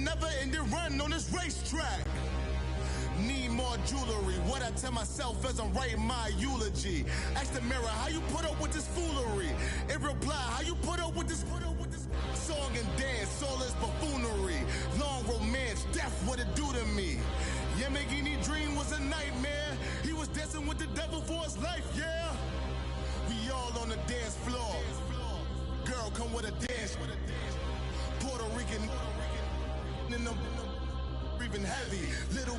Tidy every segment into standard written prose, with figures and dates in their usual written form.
never-ending run on this racetrack. Need more jewelry. What I tell myself as I'm writing my eulogy. Ask the mirror, how you put up with this foolery? It reply, how you put up with this song and dance, all this buffoonery. Long romance, death, what it do to me? Yamagini dream was a nightmare. He was dancing with the devil for his life, yeah. We all on the dance floor. Girl, come with a dance. Puerto Rican in the breathing heavy. Little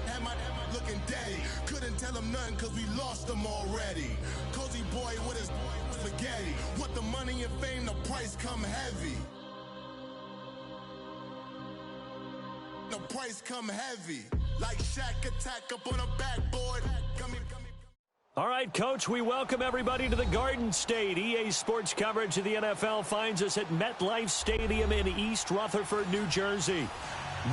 had my looking daddy. Couldn't tell him nothing cause we lost him already. Cozy boy with his spaghetti. What the money and fame, the price come heavy. The price come heavy. Like Shaq attack up on a backboard. All right, Coach, we welcome everybody to the Garden State. EA Sports coverage of the NFL finds us at MetLife Stadium in East Rutherford, New Jersey.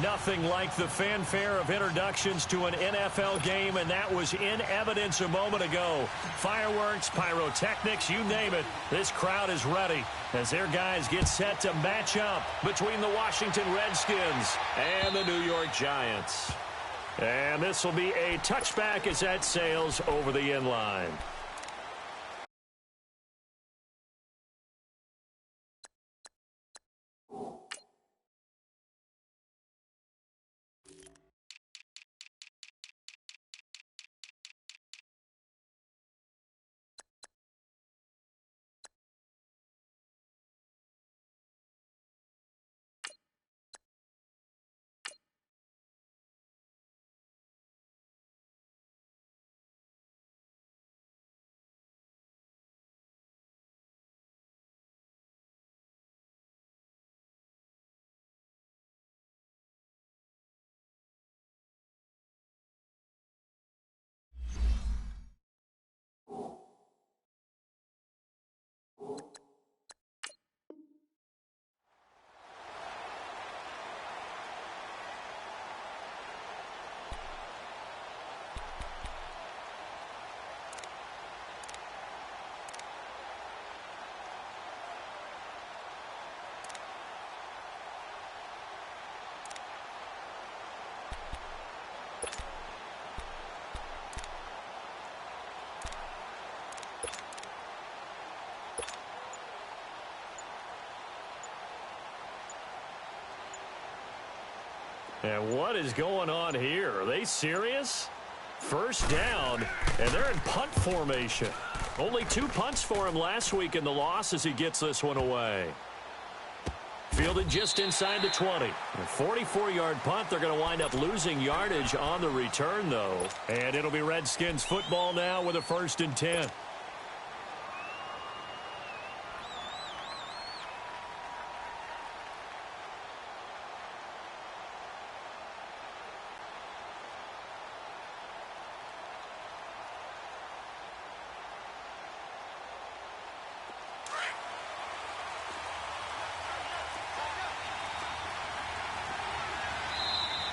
Nothing like the fanfare of introductions to an NFL game, and that was in evidence a moment ago. Fireworks, pyrotechnics, you name it. This crowd is ready as their guys get set to match up between the Washington Redskins and the New York Giants. And this will be a touchback as that sails over the inline. And what is going on here? Are they serious? First down, and they're in punt formation. Only 2 punts for him last week in the loss as he gets this one away. Fielded just inside the 20. A 44-yard punt. They're going to wind up losing yardage on the return, though. And it'll be Redskins football now with a 1st and 10.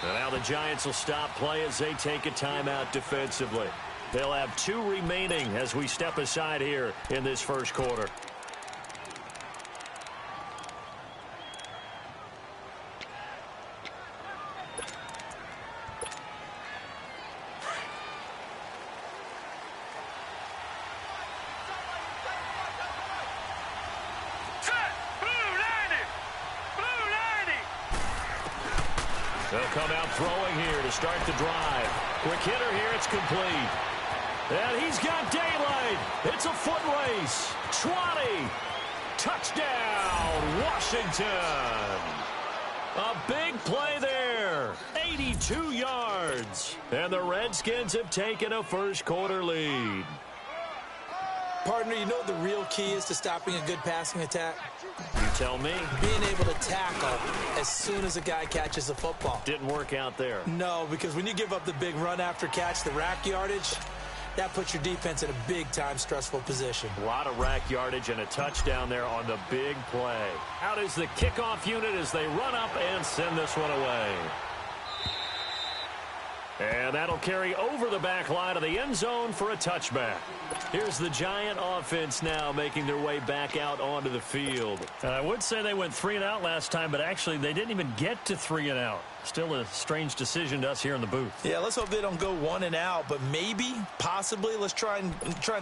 And now the Giants will stop play as they take a timeout defensively. They'll have 2 remaining as we step aside here in this first quarter. They'll come out throwing here to start the drive. Quick hitter here, it's complete. And he's got daylight. It's a foot race. 20. Touchdown, Washington. A big play there. 82 yards. And the Redskins have taken a first quarter lead. Partner, you know what the real key is to stopping a good passing attack? You tell me. Being able to tackle as soon as a guy catches the football. Didn't work out there. No, because when you give up the big run after catch, the rack yardage, that puts your defense in a big-time stressful position. A lot of rack yardage and a touchdown there on the big play. Out is the kickoff unit as they run up and send this one away. And that'll carry over the back line of the end zone for a touchback. Here's the Giant offense now making their way back out onto the field. I would say they went 3 and out last time, but actually they didn't even get to 3 and out. Still a strange decision to us here in the booth. Yeah, let's hope they don't go 1 and out, but maybe, possibly, let's try and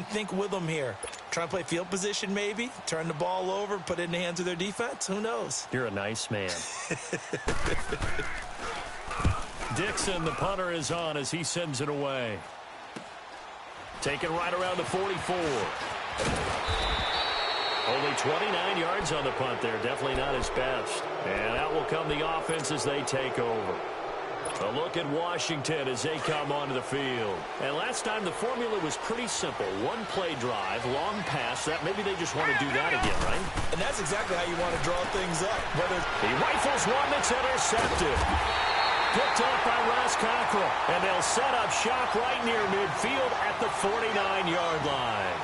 think with them here. Try and play field position maybe, turn the ball over, put it in the hands of their defense. Who knows? You're a nice man. Dixon, the punter, is on as he sends it away. Taken right around the 44. Only 29 yards on the punt there. Definitely not his best. And out will come the offense as they take over. A look at Washington as they come onto the field. And last time the formula was pretty simple. 1 play drive, long pass. That maybe they just want to do that again, right? And that's exactly how you want to draw things up. He rifles one that's intercepted. Picked off by Ross Cockrell. And they'll set up shop right near midfield at the 49-yard line.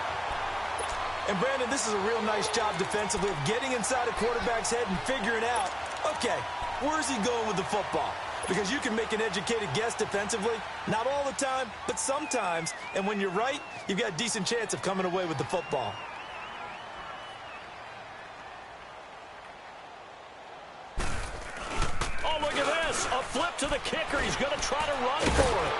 And, Brandon, this is a real nice job defensively of getting inside a quarterback's head and figuring out, okay, where's he going with the football? Because you can make an educated guess defensively. Not all the time, but sometimes. And when you're right, you've got a decent chance of coming away with the football. Oh, look at this. A flip to the kicker. He's going to try to run for it.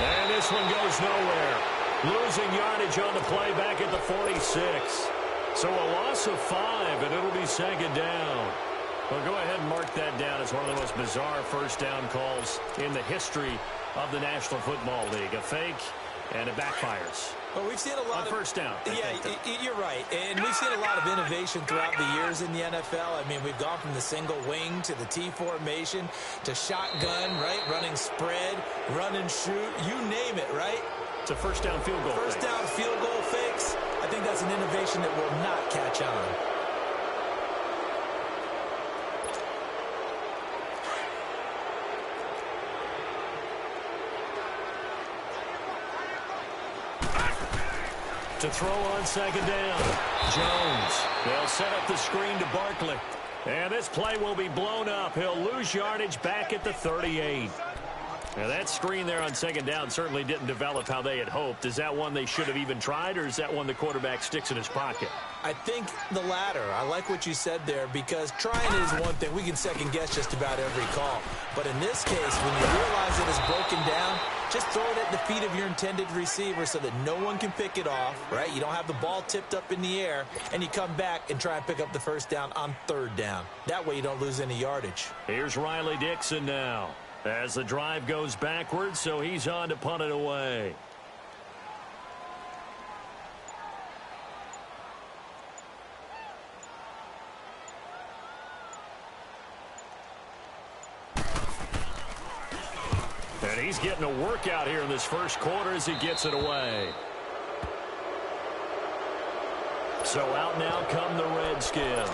And this one goes nowhere. Losing yardage on the play back at the 46. So a loss of 5, and it'll be second down. Well, go ahead and mark that down as one of the most bizarre first down calls in the history of the National Football League. A fake, and it backfires. Well, we've seen a lot of first down. Yeah, you're right. And we've seen a lot of innovation throughout the years in the NFL. I mean, we've gone from the single wing to the T formation to shotgun, right? Running spread, run and shoot, you name it, right? It's a first down field goal. First down field goal fakes. I think that's an innovation that will not catch on. To throw on second down. Jones. They'll set up the screen to Barkley. And this play will be blown up. He'll lose yardage back at the 38. Now that screen there on second down certainly didn't develop how they had hoped. Is that one they should have even tried, or is that one the quarterback sticks in his pocket? I think the latter. I like what you said there, because trying is one thing. We can second guess just about every call. But in this case, when you realize it is broken down, just throw it at the feet of your intended receiver so that no one can pick it off, right? You don't have the ball tipped up in the air, and you come back and try and pick up the first down on third down. That way you don't lose any yardage. Here's Riley Dixon now as the drive goes backwards, so he's on to punt it away. And he's getting a workout here in this first quarter as he gets it away. So out now come the Redskins.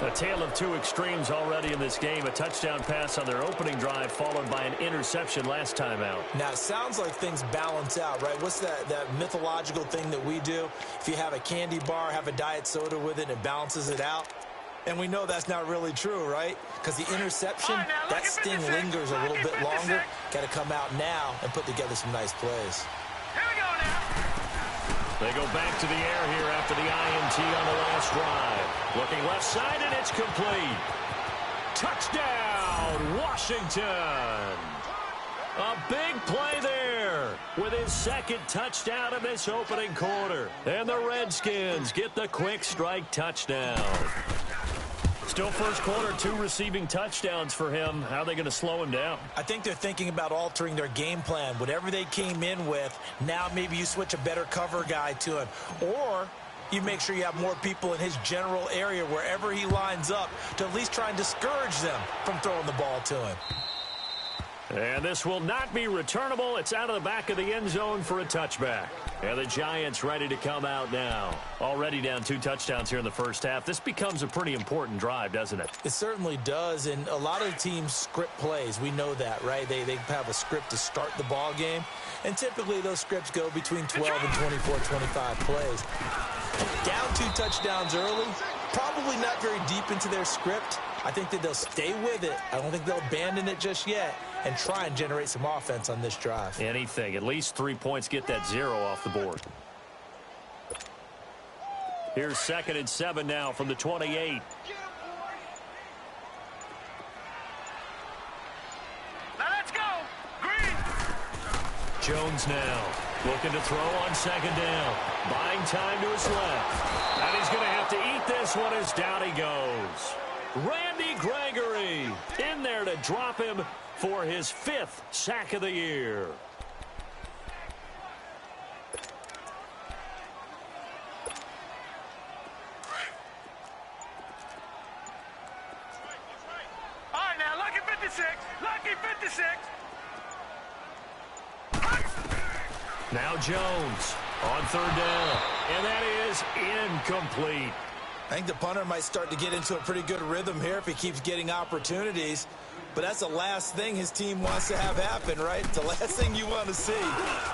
A tale of two extremes already in this game. A touchdown pass on their opening drive followed by an interception last time out. Now, it sounds like things balance out, right? What's that mythological thing that we do? If you have a candy bar, have a diet soda with it, it balances it out. And we know that's not really true, right? Because the interception, that sting lingers a little bit longer. Got to come out now and put together some nice plays. Here we go now. They go back to the air here after the INT on the last drive. Looking left side, and it's complete. Touchdown, Washington. A big play there with his second touchdown in this opening quarter. And the Redskins get the quick strike touchdown. Still first quarter, 2 receiving touchdowns for him. How are they going to slow him down? I think they're thinking about altering their game plan. Whatever they came in with, now maybe you switch a better cover guy to him. Or you make sure you have more people in his general area wherever he lines up to at least try and discourage them from throwing the ball to him. And this will not be returnable. It's out of the back of the end zone for a touchback. And the Giants ready to come out now. Already down 2 touchdowns here in the first half. This becomes a pretty important drive, doesn't it? It certainly does, and a lot of teams script plays. We know that, right? They have a script to start the ball game, and typically those scripts go between 12 and 24, 25 plays. Down 2 touchdowns early, probably not very deep into their script. I think that they'll stay with it. I don't think they'll abandon it just yet and try and generate some offense on this drive. Anything. At least 3 points, get that 0 off the board. Here's 2nd and 7 now from the 28. Now let's go. Green. Jones now looking to throw on 2nd down. Buying time to his left. And he's going to have to eat this one as down he goes. Randy Gregory in there to drop him for his 5th sack of the year. All right, now, lucky 56. Lucky 56. Now Jones on 3rd down. And that is incomplete. I think the punter might start to get into a pretty good rhythm here if he keeps getting opportunities. But that's the last thing his team wants to have happen, right? The last thing you want to see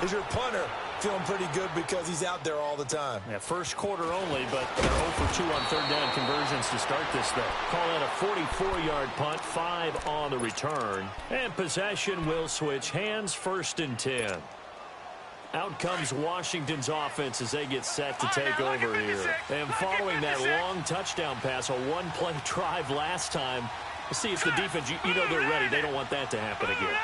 is your punter feeling pretty good because he's out there all the time. Yeah, first quarter only, but they're 0 for 2 on 3rd down conversions to start this thing. Call that a 44-yard punt, 5 on the return. And possession will switch hands, 1st and 10. Out comes Washington's offense as they get set to take over here. And following that long touchdown pass, a one-play drive last time, we'll see if the defense, you know they're ready. They don't want that to happen again.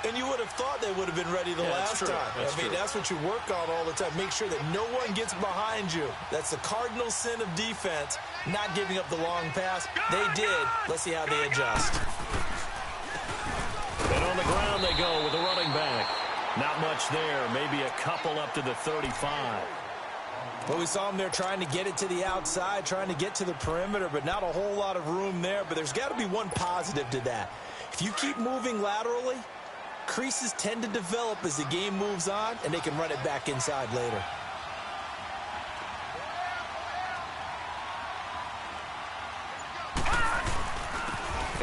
And you would have thought they would have been ready the last time. That's what you work on all the time. Make sure that no one gets behind you. That's the cardinal sin of defense, not giving up the long pass. They did. Let's see how they adjust. And on the ground they go with the running back. Not much there. Maybe a couple up to the 35. Well, we saw him there trying to get it to the outside, trying to get to the perimeter, but not a whole lot of room there. But there's got to be one positive to that. If you keep moving laterally, creases tend to develop as the game moves on, and they can run it back inside later.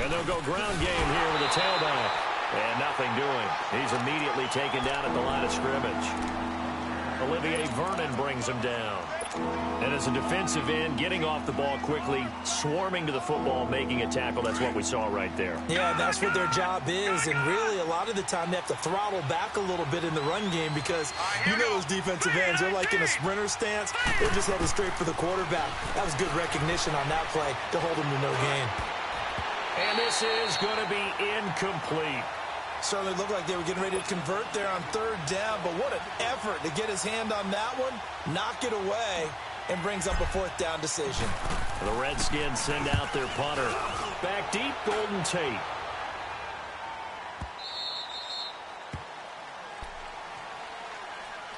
And they'll go ground game here with a tailback. And nothing doing. He's immediately taken down at the line of scrimmage. Olivier Vernon brings him down. And as a defensive end, getting off the ball quickly, swarming to the football, making a tackle. That's what we saw right there. Yeah, and that's what their job is. And really, a lot of the time, they have to throttle back a little bit in the run game because you know those defensive ends, they're like in a sprinter stance. They're just headed straight for the quarterback. That was good recognition on that play to hold him to no gain. And this is going to be incomplete. Certainly looked like they were getting ready to convert there on 3rd down, but what an effort to get his hand on that one, knock it away, and brings up a 4th down decision. The Redskins send out their punter. Back deep, Golden Tate.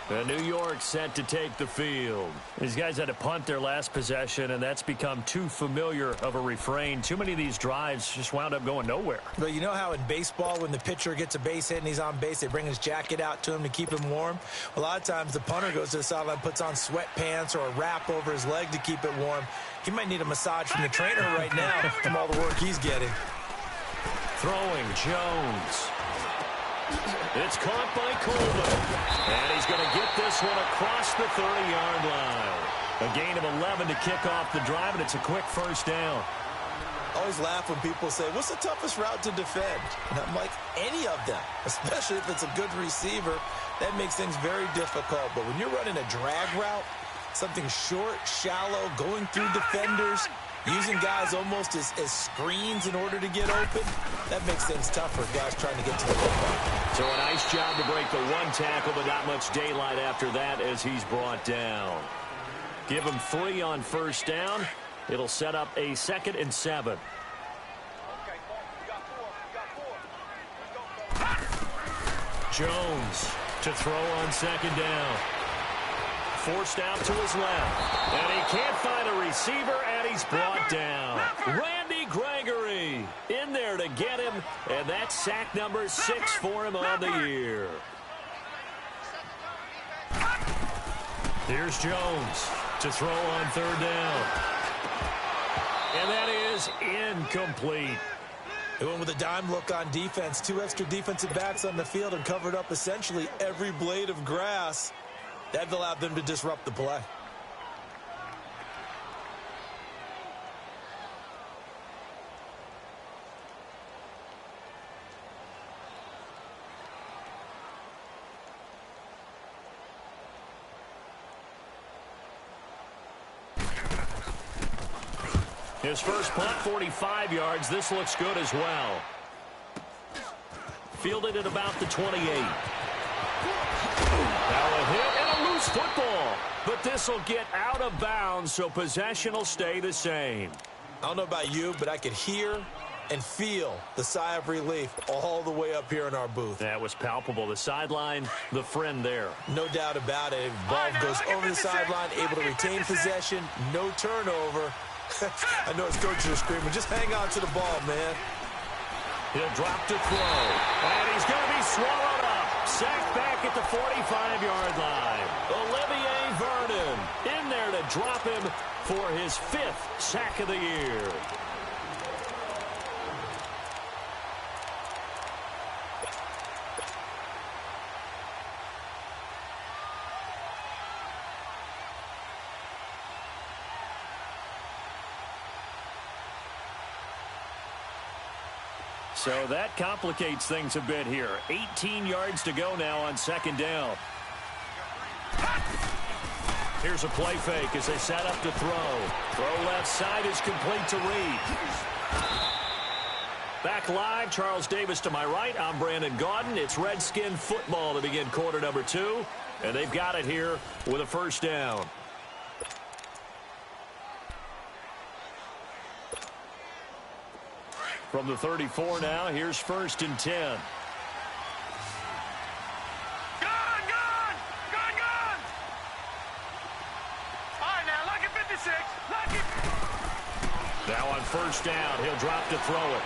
And New York set to take the field. These guys had to punt their last possession, and that's become too familiar of a refrain. Too many of these drives just wound up going nowhere. But you know how in baseball, when the pitcher gets a base hit and he's on base, they bring his jacket out to him to keep him warm? A lot of times the punter goes to the sideline, puts on sweatpants or a wrap over his leg to keep it warm. He might need a massage from the trainer right now from all the work he's getting. Throwing Jones. It's caught by Coleman. And he's going to get this one across the 30-yard line. A gain of 11 to kick off the drive, and it's a quick 1st down. I always laugh when people say, what's the toughest route to defend? And I'm like, any of them, especially if it's a good receiver. That makes things very difficult. But when you're running a drag route, something short, shallow, going through defenders, using guys almost as screens in order to get open, that makes things tough for guys trying to get to the football. So a nice job to break the one tackle, but not much daylight after that as he's brought down. Give him 3 on 1st down. It'll set up a 2nd and 7. Jones to throw on 2nd down. Forced out to his left. And he can't find a receiver, and he's brought down. Randy Gregory in there to get him, and that's sack number 6 for him on the year. Here's Jones to throw on 3rd down. And that is incomplete. They went with a dime look on defense. 2 extra defensive backs on the field and covered up essentially every blade of grass. That allowed them to disrupt the play. His first punt, 45 yards. This looks good as well. Fielded at about the 28. Now a hit and a loose football. But this will get out of bounds, so possession will stay the same. I don't know about you, but I could hear and feel the sigh of relief all the way up here in our booth. That was palpable. The sideline, the friend there. No doubt about it. Ball goes over the sideline, able to retain possession, no turnover. I know his coaches are screaming, just hang on to the ball, man. He'll drop to throw. And he's going to be swallowed up. Sacked back at the 45-yard line. Olivier Vernon in there to drop him for his 5th sack of the year. So that complicates things a bit here. 18 yards to go now on second down. Here's a play fake as they set up to throw. Throw left side is complete to Reed. Back live, Charles Davis to my right. I'm Brandon Gaudin. It's Redskin football to begin quarter number 2. And they've got it here with a first down. From the 34 now, here's 1st and 10. Gone! All right, now, lucky 56. Lucky. Now on first down, he'll drop to throw it.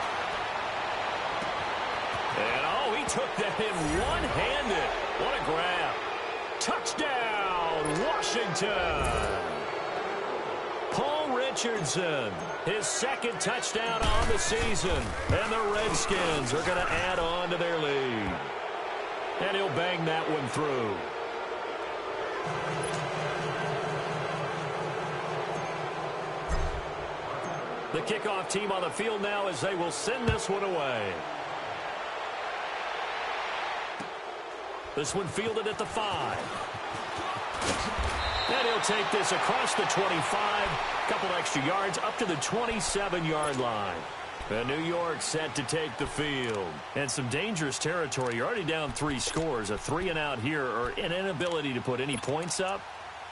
And, oh, he took that in one-handed. What a grab. Touchdown, Washington. Paul Richardson, his 2nd touchdown on the season. And the Redskins are going to add on to their lead. And he'll bang that one through. The kickoff team on the field now as they will send this one away. This one fielded at the 5. And he'll take this across the 25. Couple extra yards up to the 27-yard line. And New York set to take the field. And some dangerous territory. You're already down 3 scores. A 3-and-out here or an inability to put any points up.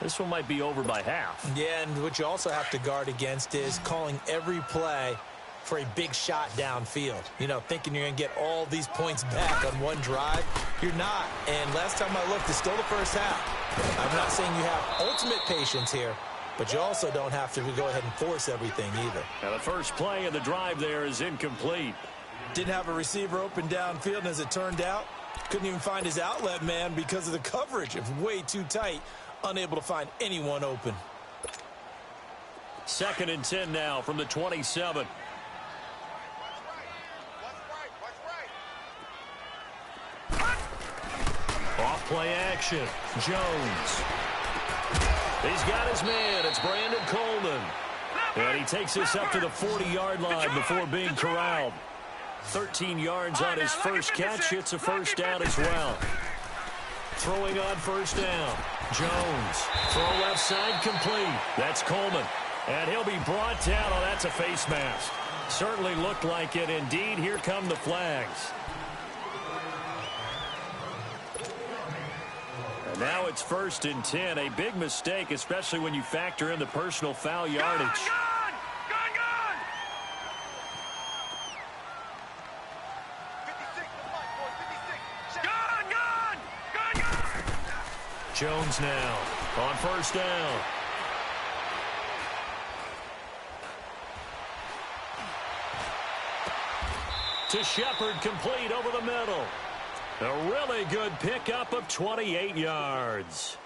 This one might be over by half. Yeah, and what you also have to guard against is calling every play for a big shot downfield. You know, thinking you're going to get all these points back on one drive. You're not. And last time I looked, it's still the first half. I'm not saying you have ultimate patience here, but you also don't have to go ahead and force everything either. Now the first play of the drive there is incomplete. Didn't have a receiver open downfield, and as it turned out, couldn't even find his outlet man because of the coverage. It was way too tight, unable to find anyone open. 2nd and 10 now from the 27. Off play action. Jones. He's got his man. It's Brandon Coleman. And he takes this up to the 40-yard line before being corralled. 13 yards on his first catch. It's a first down as well. Throwing on first down. Jones. Throw left side complete. That's Coleman. And he'll be brought down. Oh, that's a face mask. Certainly looked like it. Indeed, here come the flags. And now it's 1st and 10. A big mistake, especially when you factor in the personal foul yardage. Gone! Gone! 56, Gone! Jones now on first down. To Shepard, complete over the middle. A really good pickup of 28 yards.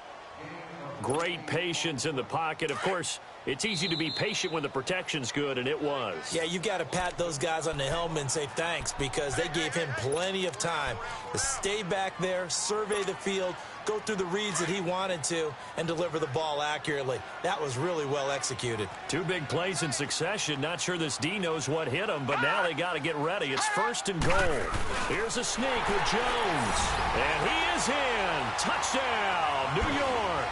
Great patience in the pocket. Of course, it's easy to be patient when the protection's good, and it was. Yeah, you got to pat those guys on the helmet and say thanks because they gave him plenty of time to stay back there, survey the field, go through the reads that he wanted to, and deliver the ball accurately. That was really well executed. 2 big plays in succession. Not sure this D knows what hit him, but now they got to get ready. It's 1st and goal. Here's a sneak with Jones. And he is in. Touchdown, New York.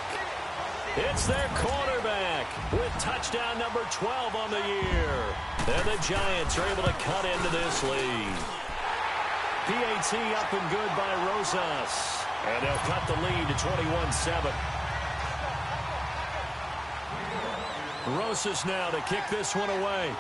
It's their quarterback with touchdown number 12 on the year. And the Giants are able to cut into this lead. PAT up and good by Rosas. And they'll cut the lead to 21-7. Rosas now to kick this one away.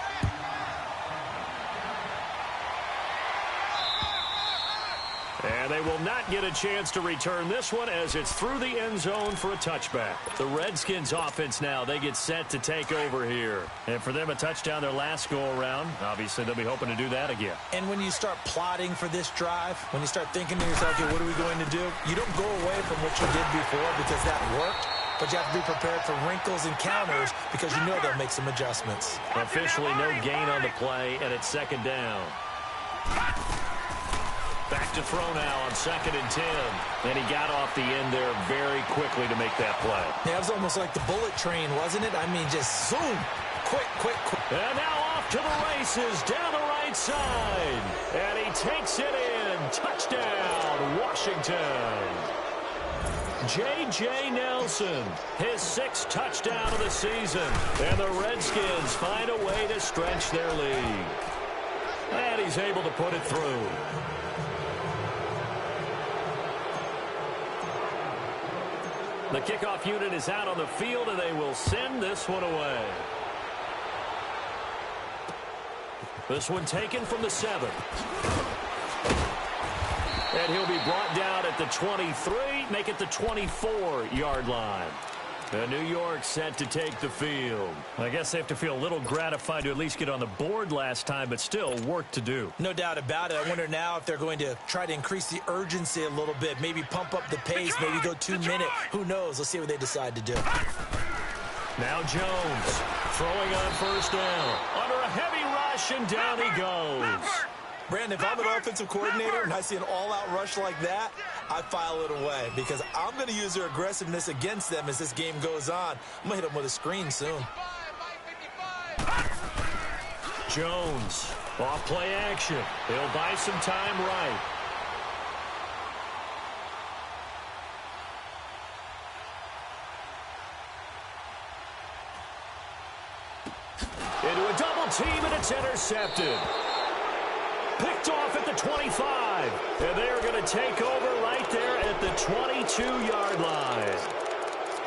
And they will not get a chance to return this one as it's through the end zone for a touchback. The Redskins offense now, they get set to take over here. And for them, a touchdown their last go-around. Obviously, they'll be hoping to do that again. And when you start plotting for this drive, when you start thinking to yourself, okay, what are we going to do? You don't go away from what you did before because that worked. But you have to be prepared for wrinkles and counters because you know they'll make some adjustments. Officially no gain on the play, and it's second down. Back to throw now on 2nd and 10. And he got off the end there very quickly to make that play. Yeah, it was almost like the bullet train, wasn't it? I mean, just zoom. Quick, quick, quick. And now off to the races down the right side. And he takes it in. Touchdown, Washington. J.J. Nelson, his 6th touchdown of the season. And the Redskins find a way to stretch their lead. And he's able to put it through. The kickoff unit is out on the field, and they will send this one away. This one taken from the 7. And he'll be brought down at the 23, make it the 24-yard line. And New York set to take the field. I guess they have to feel a little gratified to at least get on the board last time, but still work to do. No doubt about it. I wonder now if they're going to try to increase the urgency a little bit, maybe pump up the pace, maybe go 2 minute. Who knows? Let's see what they decide to do. Now Jones throwing on first down. Under a heavy rush, and down he goes. Brandon, if I'm an offensive coordinator and I see an all-out rush like that, I file it away because I'm going to use their aggressiveness against them as this game goes on. I'm going to hit them with a screen soon. Jones, off play action. He'll buy some time right. Into a double team, and it's intercepted. Picked off at the 25. And they're going to take over right there at the 22-yard line.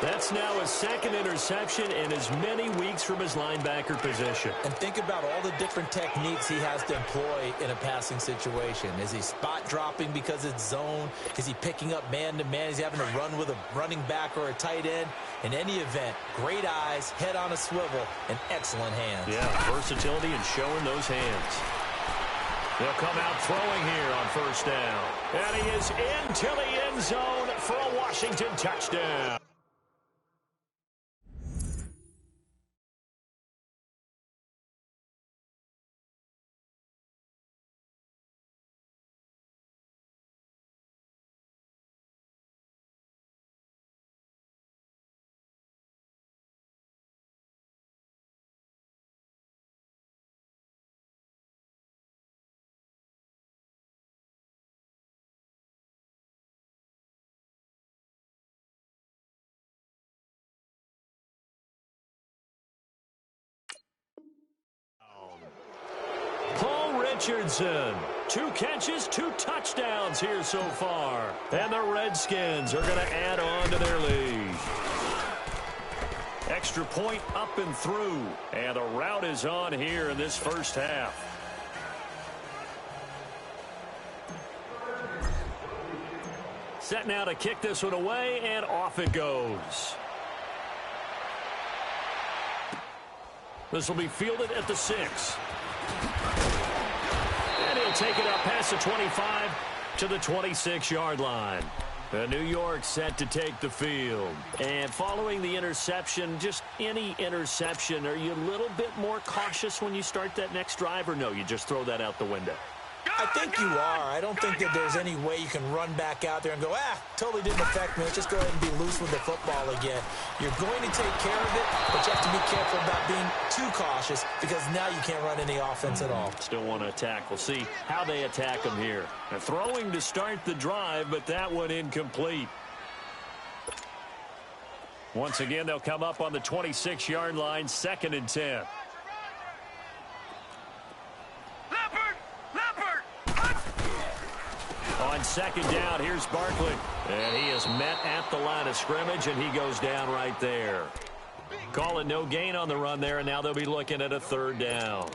That's now his 2nd interception in as many weeks from his linebacker position. And think about all the different techniques he has to employ in a passing situation. Is he spot dropping because it's zone? Is he picking up man-to-man? Is he having to run with a running back or a tight end? In any event, great eyes, head on a swivel, and excellent hands. Yeah, versatility and showing those hands. They'll come out throwing here on first down. And he is into the end zone for a Washington touchdown. Richardson, 2 catches, 2 touchdowns here so far. And the Redskins are going to add on to their lead. Extra point up and through. And the route is on here in this first half. Set now to kick this one away, and off it goes. This will be fielded at the 6. And he'll take it up past the 25 to the 26-yard line. New York set to take the field. And following the interception, just any interception, are you a little bit more cautious when you start that next drive, or no, you just throw that out the window? I think you are. I don't think that there's any way you can run back out there and go, totally didn't affect me. Let's just go ahead and be loose with the football again. You're going to take care of it, but you have to be careful about being too cautious because now you can't run any offense at all. Still want to attack. We'll see how they attack them here. They're throwing to start the drive, but that one incomplete. Once again, they'll come up on the 26-yard line, 2nd and 10. On 2nd down, here's Barkley. And he is met at the line of scrimmage, and he goes down right there. Call it no gain on the run there, and now they'll be looking at a 3rd down.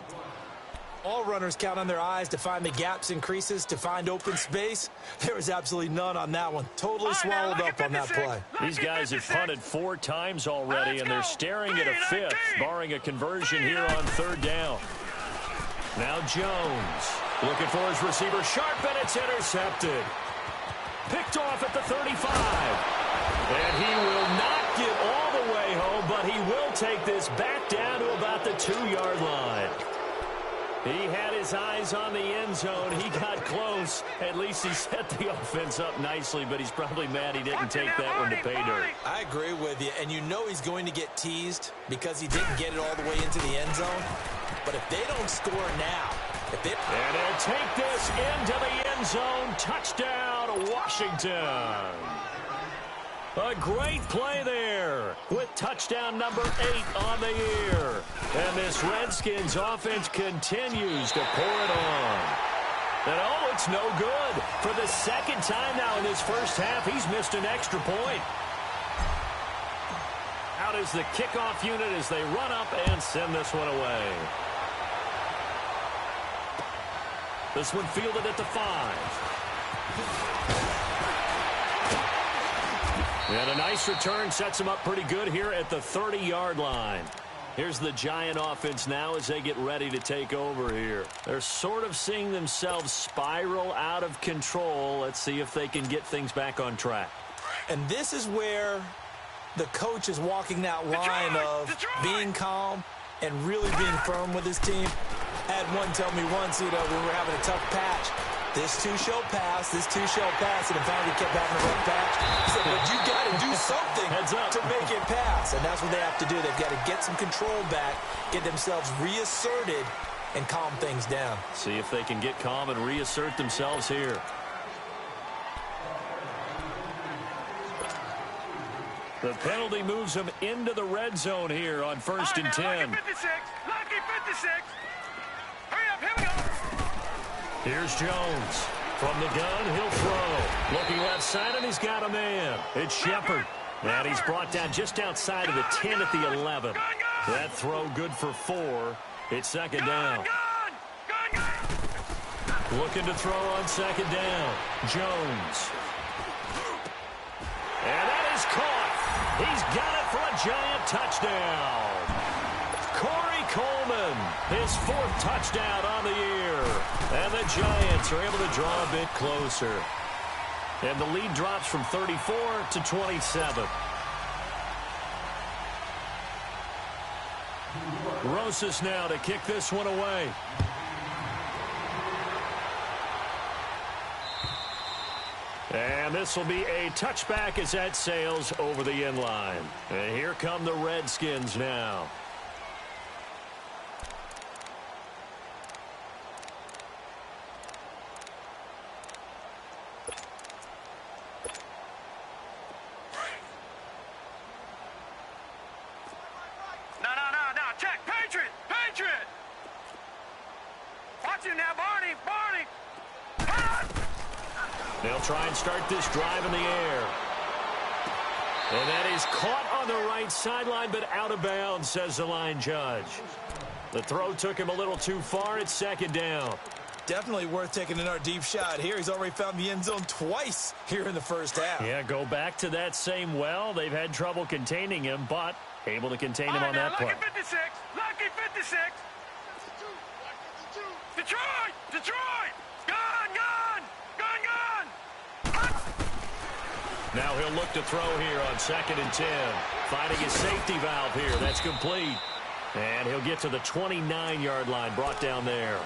All runners count on their eyes to find the gaps and creases, to find open space. There was absolutely none on that one. Totally swallowed up on that play. These guys have punted 4 times already, and they're staring at a 5th, barring a conversion here on 3rd down. Now Jones looking for his receiver. Sharp, and it's intercepted. Picked off at the 35. And he will not get all the way home, but he will take this back down to about the 2-yard line. He had his eyes on the end zone. He got close. At least he set the offense up nicely, but he's probably mad he didn't take that one to pay dirt. I agree with you, and you know he's going to get teased because he didn't get it all the way into the end zone. But if they don't score now, and they'll take this into the end zone. Touchdown, Washington. A great play there with touchdown number 8 on the year. And this Redskins offense continues to pour it on. And oh, it's no good. For the 2nd time now in this first half, he's missed an extra point. Out is the kickoff unit as they run up and send this one away. This one fielded at the 5. And a nice return sets them up pretty good here at the 30-yard line. Here's the Giant offense now as they get ready to take over here. They're sort of seeing themselves spiral out of control. Let's see if they can get things back on track. And this is where the coach is walking that line of being calm and really being firm with his team. I had one tell me once, when we were having a tough patch, this too shall pass, this too shall pass, and finally kept having a rough patch. He said, but you got to do something to make it pass, and that's what they have to do. They've got to get some control back, get themselves reasserted, and calm things down. See if they can get calm and reassert themselves here. The penalty moves them into the red zone here on 1st and 10. Lucky 56, lucky 56. Hurry up, here we go. Here's Jones. From the gun, he'll throw. Looking left side, and he's got a man. It's Shepard. And he's brought down just outside of the 10 at the 11. That throw good for 4. It's 2nd down. Looking to throw on 2nd down. Jones. And that is caught. He's got it for a Giant touchdown. Corey Coleman, his 4th touchdown on the year. And the Giants are able to draw a bit closer. And the lead drops from 34 to 27. Rosas now to kick this one away. And this will be a touchback as that sails over the end line. And here come the Redskins now. No, check, Patriot. Watch him now, Barney. They'll try and start this drive in the air. And that is caught on the right sideline, but out of bounds, says the line judge. The throw took him a little too far. It's 2nd down. Definitely worth taking another deep shot here. He's already found the end zone twice here in the first half. Yeah, go back to that same well. They've had trouble containing him, but able to contain him on that play. Lucky 56, lucky 56. Detroit, gone. Now he'll look to throw here on 2nd and 10. Finding his safety valve here. That's complete. And he'll get to the 29-yard line, brought down there.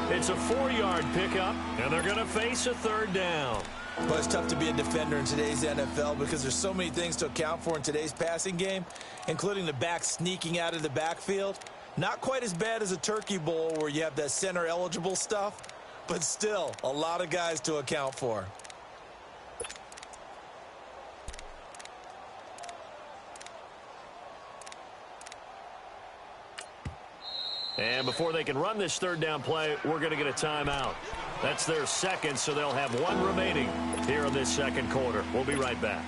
It's a 4-yard pickup, and they're going to face a 3rd down. But it's tough to be a defender in today's NFL because there's so many things to account for in today's passing game, including the back sneaking out of the backfield. Not quite as bad as a turkey bowl where you have that center-eligible stuff, but still a lot of guys to account for. And before they can run this third down play, we're going to get a timeout. That's their second, so they'll have one remaining here in this second quarter. We'll be right back.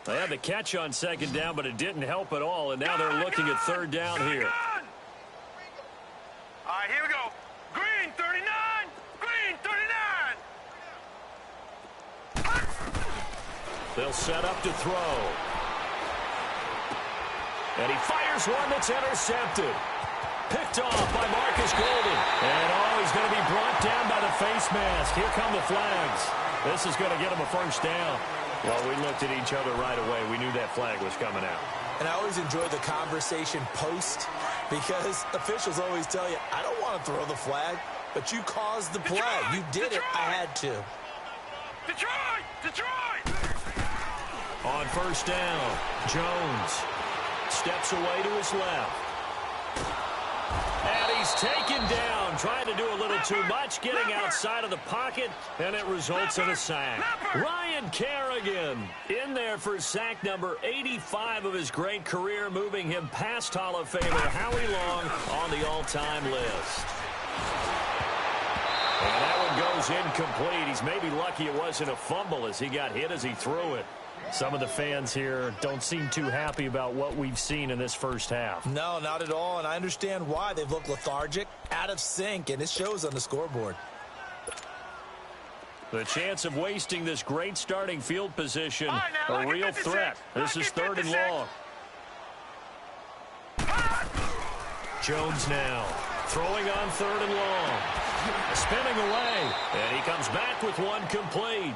They had the catch on second down, but it didn't help at all, and now they're looking at third down here. All right, here we go. Green 39. Green 39. They'll set up to throw. And he fires one that's intercepted. Picked off by Marcus Golden. And he's going to be brought down by the face mask. Here come the flags. This is going to get him a first down. Well, we looked at each other right away. We knew that flag was coming out. And I always enjoy the conversation post because officials always tell you, I don't want to throw the flag, but you caused the play. You did it. I had to. Detroit! Detroit! On first down, Jones steps away to his left. And he's taken down, trying to do a little too much, getting outside of the pocket, and it results in a sack. Ryan Kerrigan in there for sack number 85 of his great career, moving him past Hall of Famer Howie Long on the all-time list. And that one goes incomplete. He's maybe lucky it wasn't a fumble as he got hit as he threw it. Some of the fans here don't seem too happy about what we've seen in this first half. No, not at all, and I understand why. They've looked lethargic, out of sync, and it shows on the scoreboard. The chance of wasting this great starting field position, a real threat. This is third and long. Jones now throwing on third and long. Spinning away, and he comes back with one complete.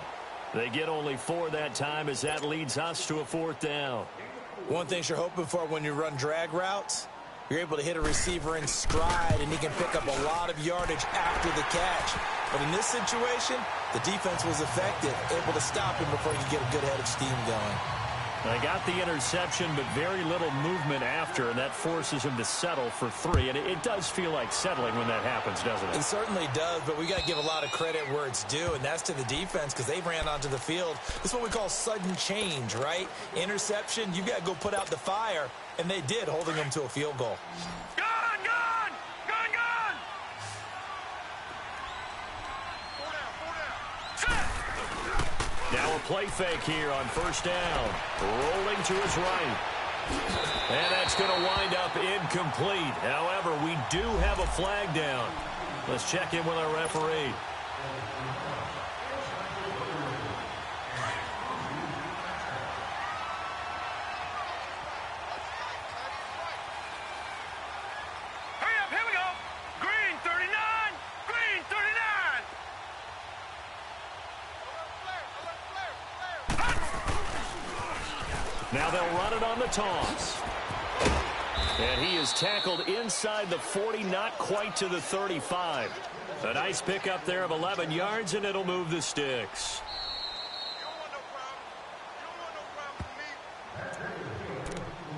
They get only 4 that time as that leads us to a fourth down. One thing you're hoping for when you run drag routes, you're able to hit a receiver in stride, and he can pick up a lot of yardage after the catch. But in this situation, the defense was effective, able to stop him before he could get a good head of steam going. They got the interception, but very little movement after, and that forces him to settle for 3. And it does feel like settling when that happens, doesn't it? It certainly does, but we got to give a lot of credit where it's due, and that's to the defense because they ran onto the field. This is what we call sudden change, right? Interception, you got to go put out the fire, and they did, holding them to a field goal. Gone! Gone! Gone! Gone! Now a play fake here on first down. Rolling to his right. And that's going to wind up incomplete. However, we do have a flag down. Let's check in with our referee. Hurry up, here we go. Green 39. Green 39. Now they'll run it on the toss. And he is tackled inside the 40, not quite to the 35. A nice pickup there of 11 yards, and it'll move the sticks.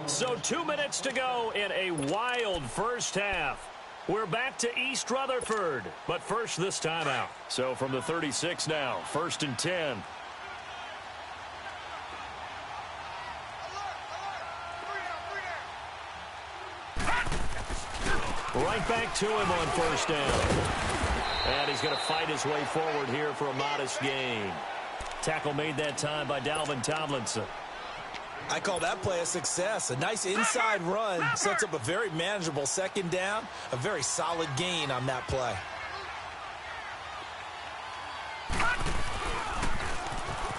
So 2 minutes to go in a wild first half. We're back to East Rutherford, but first this time out. So from the 36 now, 1st and 10. Right back to him on first down. And he's going to fight his way forward here for a modest gain. Tackle made that time by Dalvin Tomlinson. I call that play a success. A nice inside run sets up a very manageable second down. A very solid gain on that play.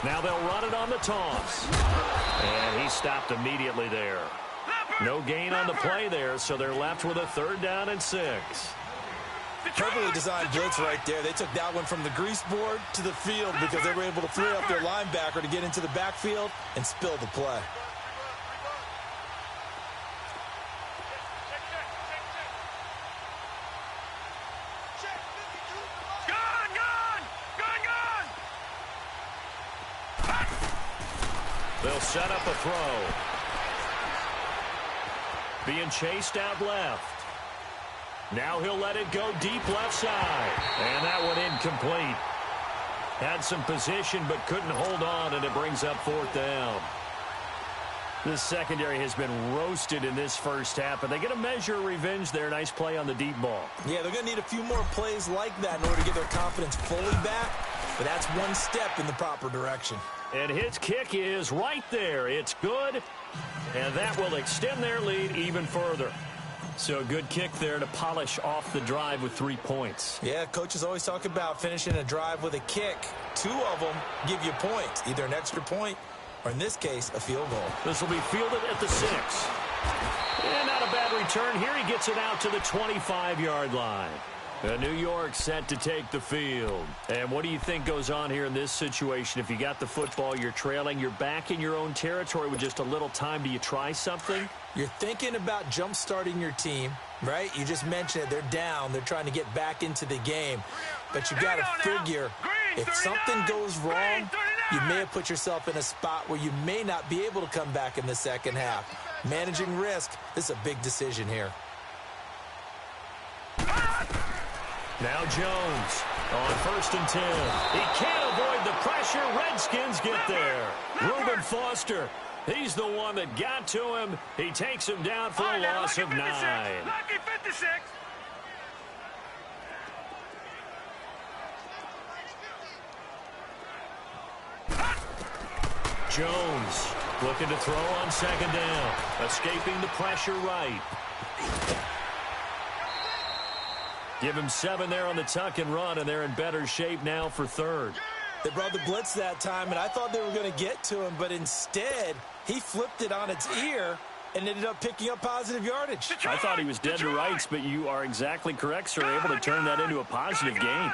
Now they'll run it on the toss. And he stopped immediately there. No gain on the play there, so they're left with a 3rd down and 6. Perfectly designed blitz right there. They took that one from the grease board to the field because they were able to free up their linebacker to get into the backfield and spill the play. Gone! Gone! Gone! Gone! They'll set up a throw. Being chased out left. Now he'll let it go deep left side. And that one incomplete. Had some position but couldn't hold on, and it brings up 4th down. This secondary has been roasted in this first half, but they get a measure of revenge there. Nice play on the deep ball. Yeah, they're going to need a few more plays like that in order to get their confidence fully back, but that's one step in the proper direction. And his kick is right there. It's good, and that will extend their lead even further. So a good kick there to polish off the drive with 3 points. Yeah, coaches always talk about finishing a drive with a kick. 2 of them give you points, either an extra point or, in this case, a field goal. This will be fielded at the 6. And not a bad return here. He gets it out to the 25-yard line. New York set to take the field. And what do you think goes on here in this situation? If you got the football, you're trailing, you're back in your own territory with just a little time. Do you try something? You're thinking about jump-starting your team, right? You just mentioned it. They're down. They're trying to get back into the game. But you got to figure if something goes wrong, you may have put yourself in a spot where you may not be able to come back in the second half. Managing risk, this is a big decision here. Now Jones on 1st and 10. He can't avoid the pressure. Redskins get there. Reuben Foster, he's the one that got to him. He takes him down for a loss of 9. Lucky 56. Jones looking to throw on 2nd down. Escaping the pressure right. Give him 7 there on the tuck and run, and they're in better shape now for 3rd. They brought the blitz that time, and I thought they were going to get to him, but instead he flipped it on its ear and ended up picking up positive yardage. I thought he was dead to rights, but you are exactly correct, sir. Able to turn that into a positive gain.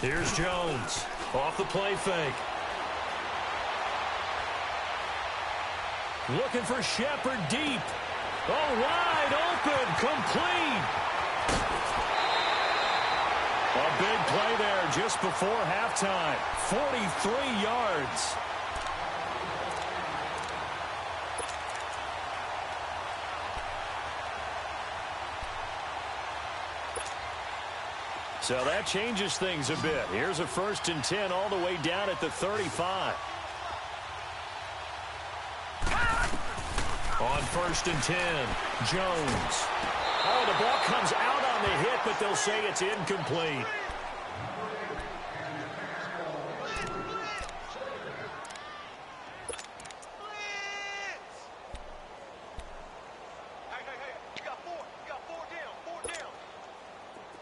Here's Jones off the play fake. Looking for Shepard deep. Oh, wide open, complete. A big play there just before halftime. 43 yards. So that changes things a bit. Here's a 1st and 10 all the way down at the 35. On 1st and 10, Jones. Oh, the ball comes out on the hit, but they'll say it's incomplete.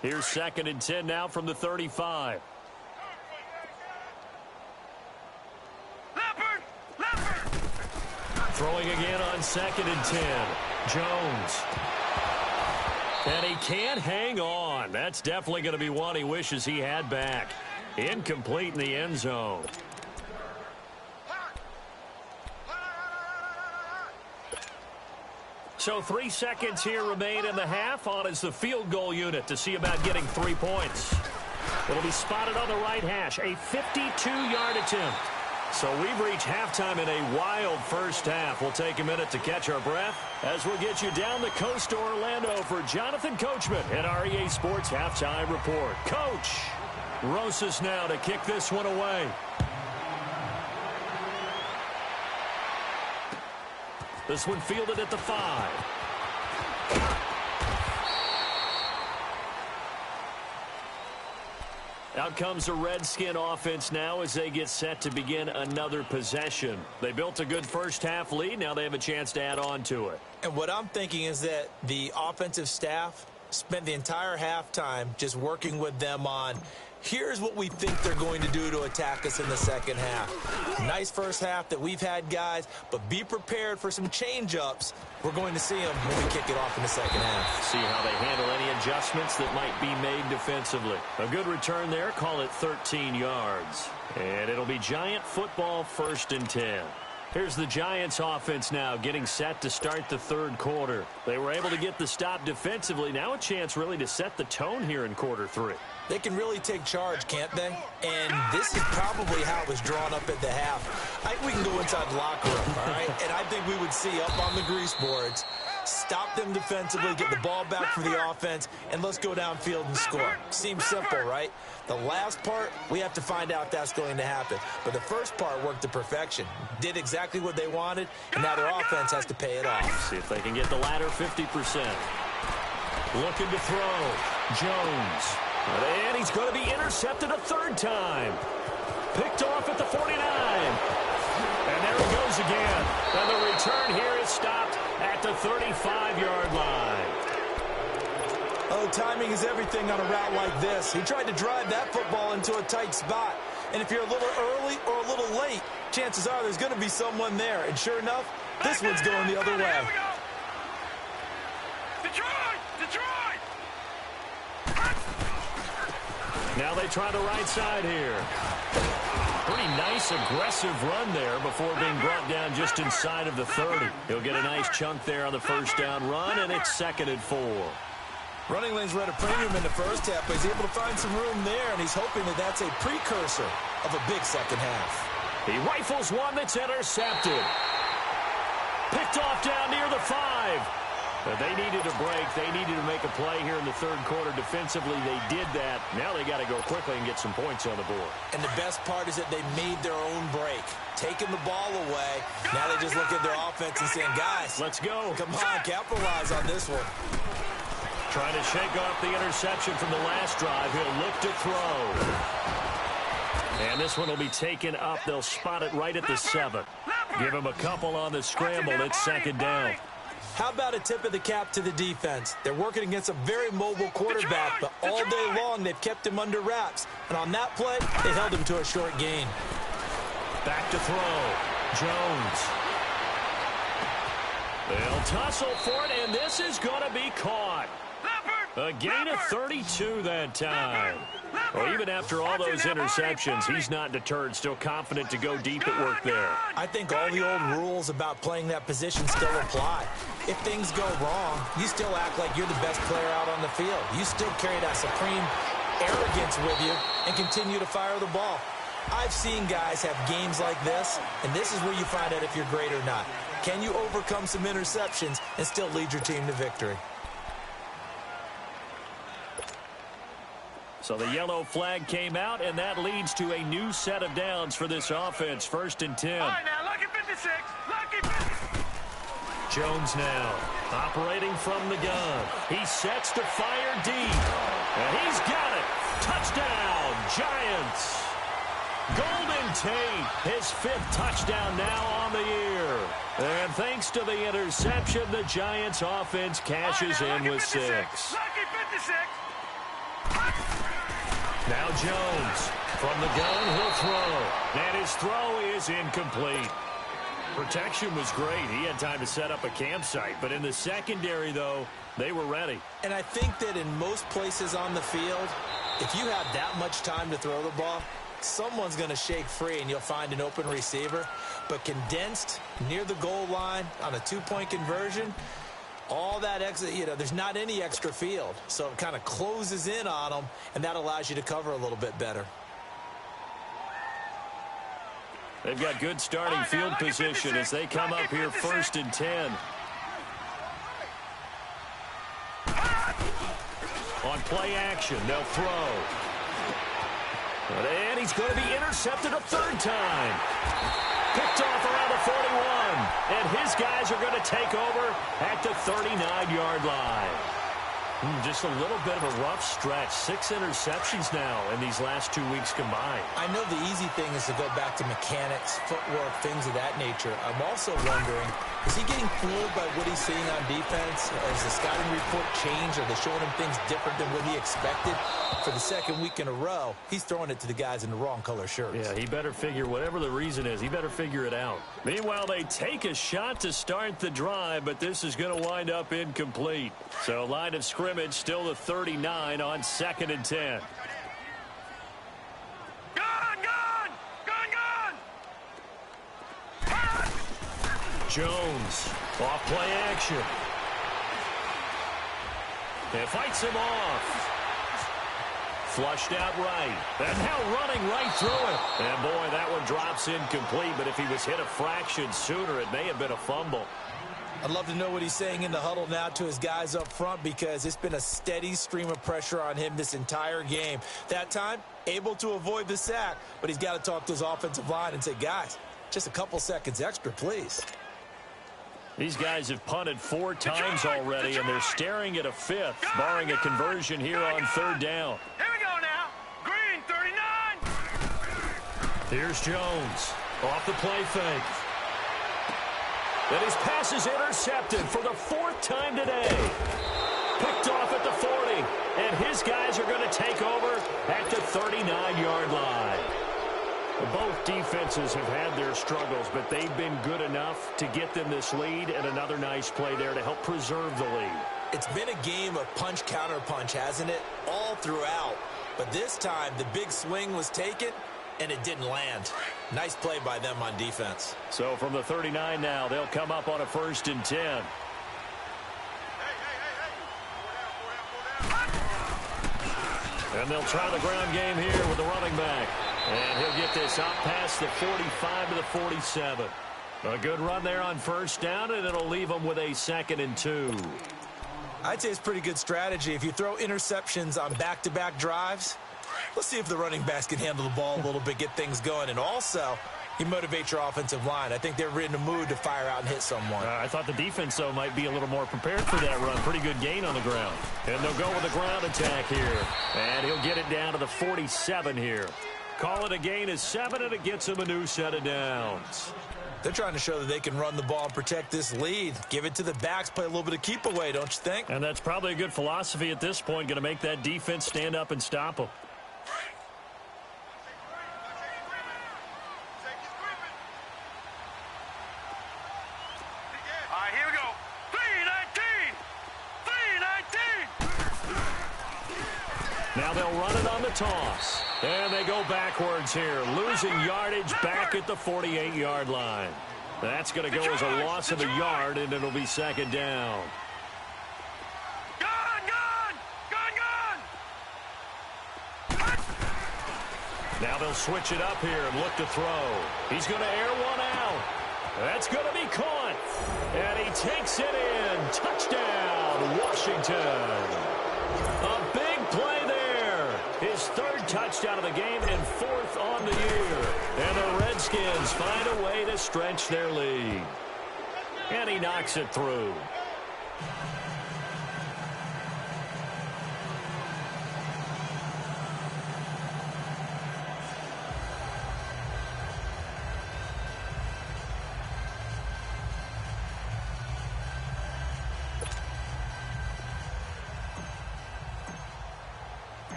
Here's 2nd and 10 now from the 35. Throwing again on 2nd and 10. Jones. And he can't hang on. That's definitely going to be one he wishes he had back. Incomplete in the end zone. So 3 seconds here remain in the half. On is the field goal unit to see about getting 3 points. It'll be spotted on the right hash. A 52-yard attempt. So we've reached halftime in a wild first half. We'll take a minute to catch our breath as we'll get you down the coast to Orlando for Jonathan Coachman at our EA Sports Halftime Report. Coach, Rosas now to kick this one away. This one fielded at the 5. Out comes the Redskin offense now as they get set to begin another possession. They built a good first half lead. Now they have a chance to add on to it. And what I'm thinking is that the offensive staff spent the entire halftime just working with them on, here's what we think they're going to do to attack us in the second half. Nice first half that we've had, guys, but be prepared for some change-ups. We're going to see them when we kick it off in the second half. See how they handle any adjustments that might be made defensively. A good return there, call it 13 yards. And it'll be Giant football 1st and 10. Here's the Giants offense now getting set to start the third quarter. They were able to get the stop defensively. Now a chance really to set the tone here in quarter three. They can really take charge, can't they? And this is probably how it was drawn up at the half. I think we can go inside the locker room, all right? And I think we would see up on the grease boards, stop them defensively, get the ball back for the offense, and let's go downfield and score. Seems simple, right? The last part, we have to find out if that's going to happen. But the first part worked to perfection. Did exactly what they wanted, and now their offense has to pay it off. See if they can get the latter 50%. Looking to throw. Jones. And he's going to be intercepted a third time. Picked off at the 49. And there he goes again. And the return here is stopped at the 35-yard line. Oh, timing is everything on a route like this. He tried to drive that football into a tight spot. And if you're a little early or a little late, chances are there's going to be someone there. And sure enough, this one's going the other way. Detroit! Now they try the right side here. Pretty nice, aggressive run there before being brought down just inside of the 30. He'll get a nice chunk there on the first down run, and it's 2nd and 4. Running lanes were at a premium in the first half, but he's able to find some room there, and he's hoping that that's a precursor of a big second half. He rifles one that's intercepted. Picked off down near the 5. But they needed a break. They needed to make a play here in the third quarter defensively. They did that. Now they got to go quickly and get some points on the board. And the best part is that they made their own break. Taking the ball away. Now they just look at their offense and saying, guys, let's go. Come on, capitalize on this one. Trying to shake off the interception from the last drive. He'll look to throw. And this one will be taken up. They'll spot it right at the 7. Give him a couple on the scramble. It's 2nd down. How about a tip of the cap to the defense? They're working against a very mobile quarterback, but all day long they've kept him under wraps. And on that play, they held him to a short gain. Back to throw. Jones. They'll tussle for it, and this is going to be caught. A gain of 32 that time. Well, even after all those interceptions, he's not deterred, still confident to go deep at work there. I think all the old rules about playing that position still apply. If things go wrong, you still act like you're the best player out on the field. You still carry that supreme arrogance with you and continue to fire the ball. I've seen guys have games like this, and this is where you find out if you're great or not. Can you overcome some interceptions and still lead your team to victory? So the yellow flag came out, and that leads to a new set of downs for this offense. 1st and 10. All right, now, lucky 56. Lucky 56. Jones now operating from the gun. He sets to fire deep. And he's got it. Touchdown, Giants. Golden Tate, his 5th touchdown now on the year. And thanks to the interception, the Giants offense cashes in with 6. Lucky 56. Now Jones from the gun, he'll throw. And his throw is incomplete. Protection was great. He had time to set up a campsite. But in the secondary, though, they were ready. And I think that in most places on the field, if you have that much time to throw the ball, someone's going to shake free and you'll find an open receiver. But condensed near the goal line on a 2-point conversion, all that extra, there's not any extra field. So it kind of closes in on them, and that allows you to cover a little bit better. They've got good starting field position as they come up here 1st and 10. On play action, they'll throw. And he's going to be intercepted a 3rd time. Picked off around the 41. And his guys are going to take over at the 39-yard line. Just a little bit of a rough stretch. 6 interceptions now in these last 2 weeks combined. I know the easy thing is to go back to mechanics, footwork, things of that nature. I'm also wondering, is he getting fooled by what he's seeing on defense? Has the scouting report changed? Are they showing him things different than what he expected? For the 2nd week in a row, he's throwing it to the guys in the wrong color shirts. Yeah, he better figure, whatever the reason is, he better figure it out. Meanwhile, they take a shot to start the drive, but this is going to wind up incomplete. So line of scrimmage still the 39 on 2nd and 10. Gun! Jones. Off play action. And fights him off. Flushed out right. And now running right through it. And boy, that one drops incomplete. But if he was hit a fraction sooner, it may have been a fumble. I'd love to know what he's saying in the huddle now to his guys up front, because it's been a steady stream of pressure on him this entire game. That time, able to avoid the sack, but he's got to talk to his offensive line and say, guys, just a couple seconds extra, please. These guys have punted 4 times already, and they're staring at a 5th, barring a conversion here on 3rd down. Here we go now. Green 39. Here's Jones. Off the play fake. And his pass is intercepted for the 4th time today. Picked off at the 40. And his guys are going to take over at the 39-yard line. Both defenses have had their struggles, but they've been good enough to get them this lead, and another nice play there to help preserve the lead. It's been a game of punch-counter-punch, hasn't it? All throughout. But this time, the big swing was taken, and it didn't land. Nice play by them on defense. So from the 39 now, they'll come up on a 1st and 10. And they'll try the ground game here with the running back. And he'll get this out past the 45 to the 47. A good run there on 1st down, and it'll leave them with a 2nd and 2. I'd say it's pretty good strategy. If you throw interceptions on back-to-back drives, let's see if the running backs can handle the ball a little bit, get things going. And also, you motivate your offensive line. I think they're in the mood to fire out and hit someone. I thought the defense, though, might be a little more prepared for that run. Pretty good gain on the ground. And they'll go with the ground attack here. And he'll get it down to the 47 here. Call it a gain of 7, and it gets him a new set of downs. They're trying to show that they can run the ball and protect this lead. Give it to the backs, play a little bit of keep away, don't you think? And that's probably a good philosophy at this point, going to make that defense stand up and stop them. All right, here we go. 3-19. 3-19. Now they'll run it on the toss. And they go backwards here, losing yardage back at the 48-yard line. That's going to go as a loss of a yard, and it'll be 2nd down. Gun. Now they'll switch it up here and look to throw. He's going to air one out. That's going to be caught. And he takes it in. Touchdown, Washington. A big play there. His 3rd touchdown of the game and 4th on the year. And the Redskins find a way to stretch their lead. And he knocks it through.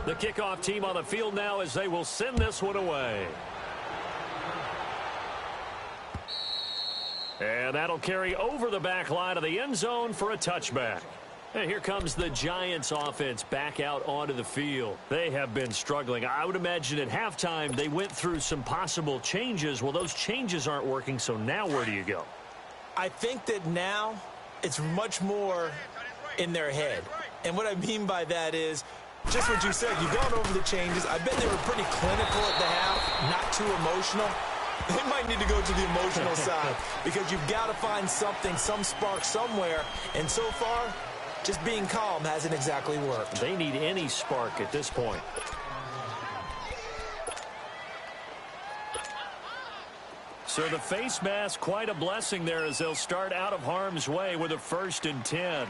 The kickoff team on the field now as they will send this one away. And that'll carry over the back line of the end zone for a touchback. And here comes the Giants offense back out onto the field. They have been struggling. I would imagine at halftime they went through some possible changes. Well, those changes aren't working, so now where do you go? I think that now it's much more in their head. And what I mean by that is, just what you said, you've gone over the changes. I bet they were pretty clinical at the half, not too emotional. They might need to go to the emotional side because you've got to find something, some spark somewhere. And so far, just being calm hasn't exactly worked. They need any spark at this point. So the face mask, quite a blessing there as they'll start out of harm's way with a 1st and 10.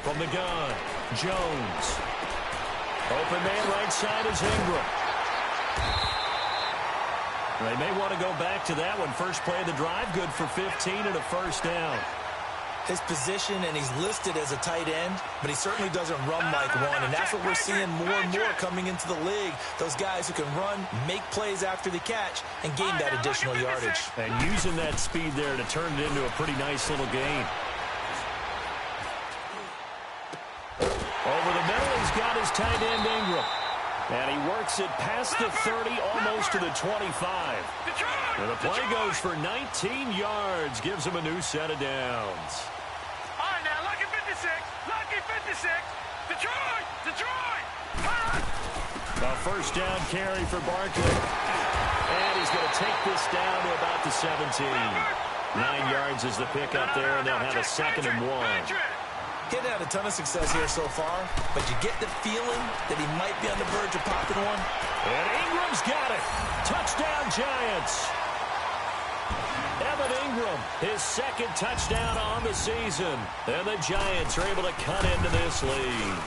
From the gun, Jones. Open man right side is Ingram. They may want to go back to that one. First play of the drive, good for 15 and a 1st down. His position, and he's listed as a tight end, but he certainly doesn't run like one, and that's what we're seeing more and more coming into the league. Those guys who can run, make plays after the catch, and gain that additional yardage. And using that speed there to turn it into a pretty nice little gain. Over the middle, he's got his tight end Ingram. And he works it past the 30, almost to the 25. And the play goes for 19 yards, gives him a new set of downs. All right, now, lucky 56, lucky 56. Detroit, Detroit. A first down carry for Barkley. And he's going to take this down to about the 17. 9 yards is the pickup there, and they'll have a 2nd and 1. He's had a ton of success here so far, but you get the feeling that he might be on the verge of popping one. And Ingram's got it. Touchdown, Giants. Evan Ingram, his 2nd touchdown on the season. And the Giants are able to cut into this lead.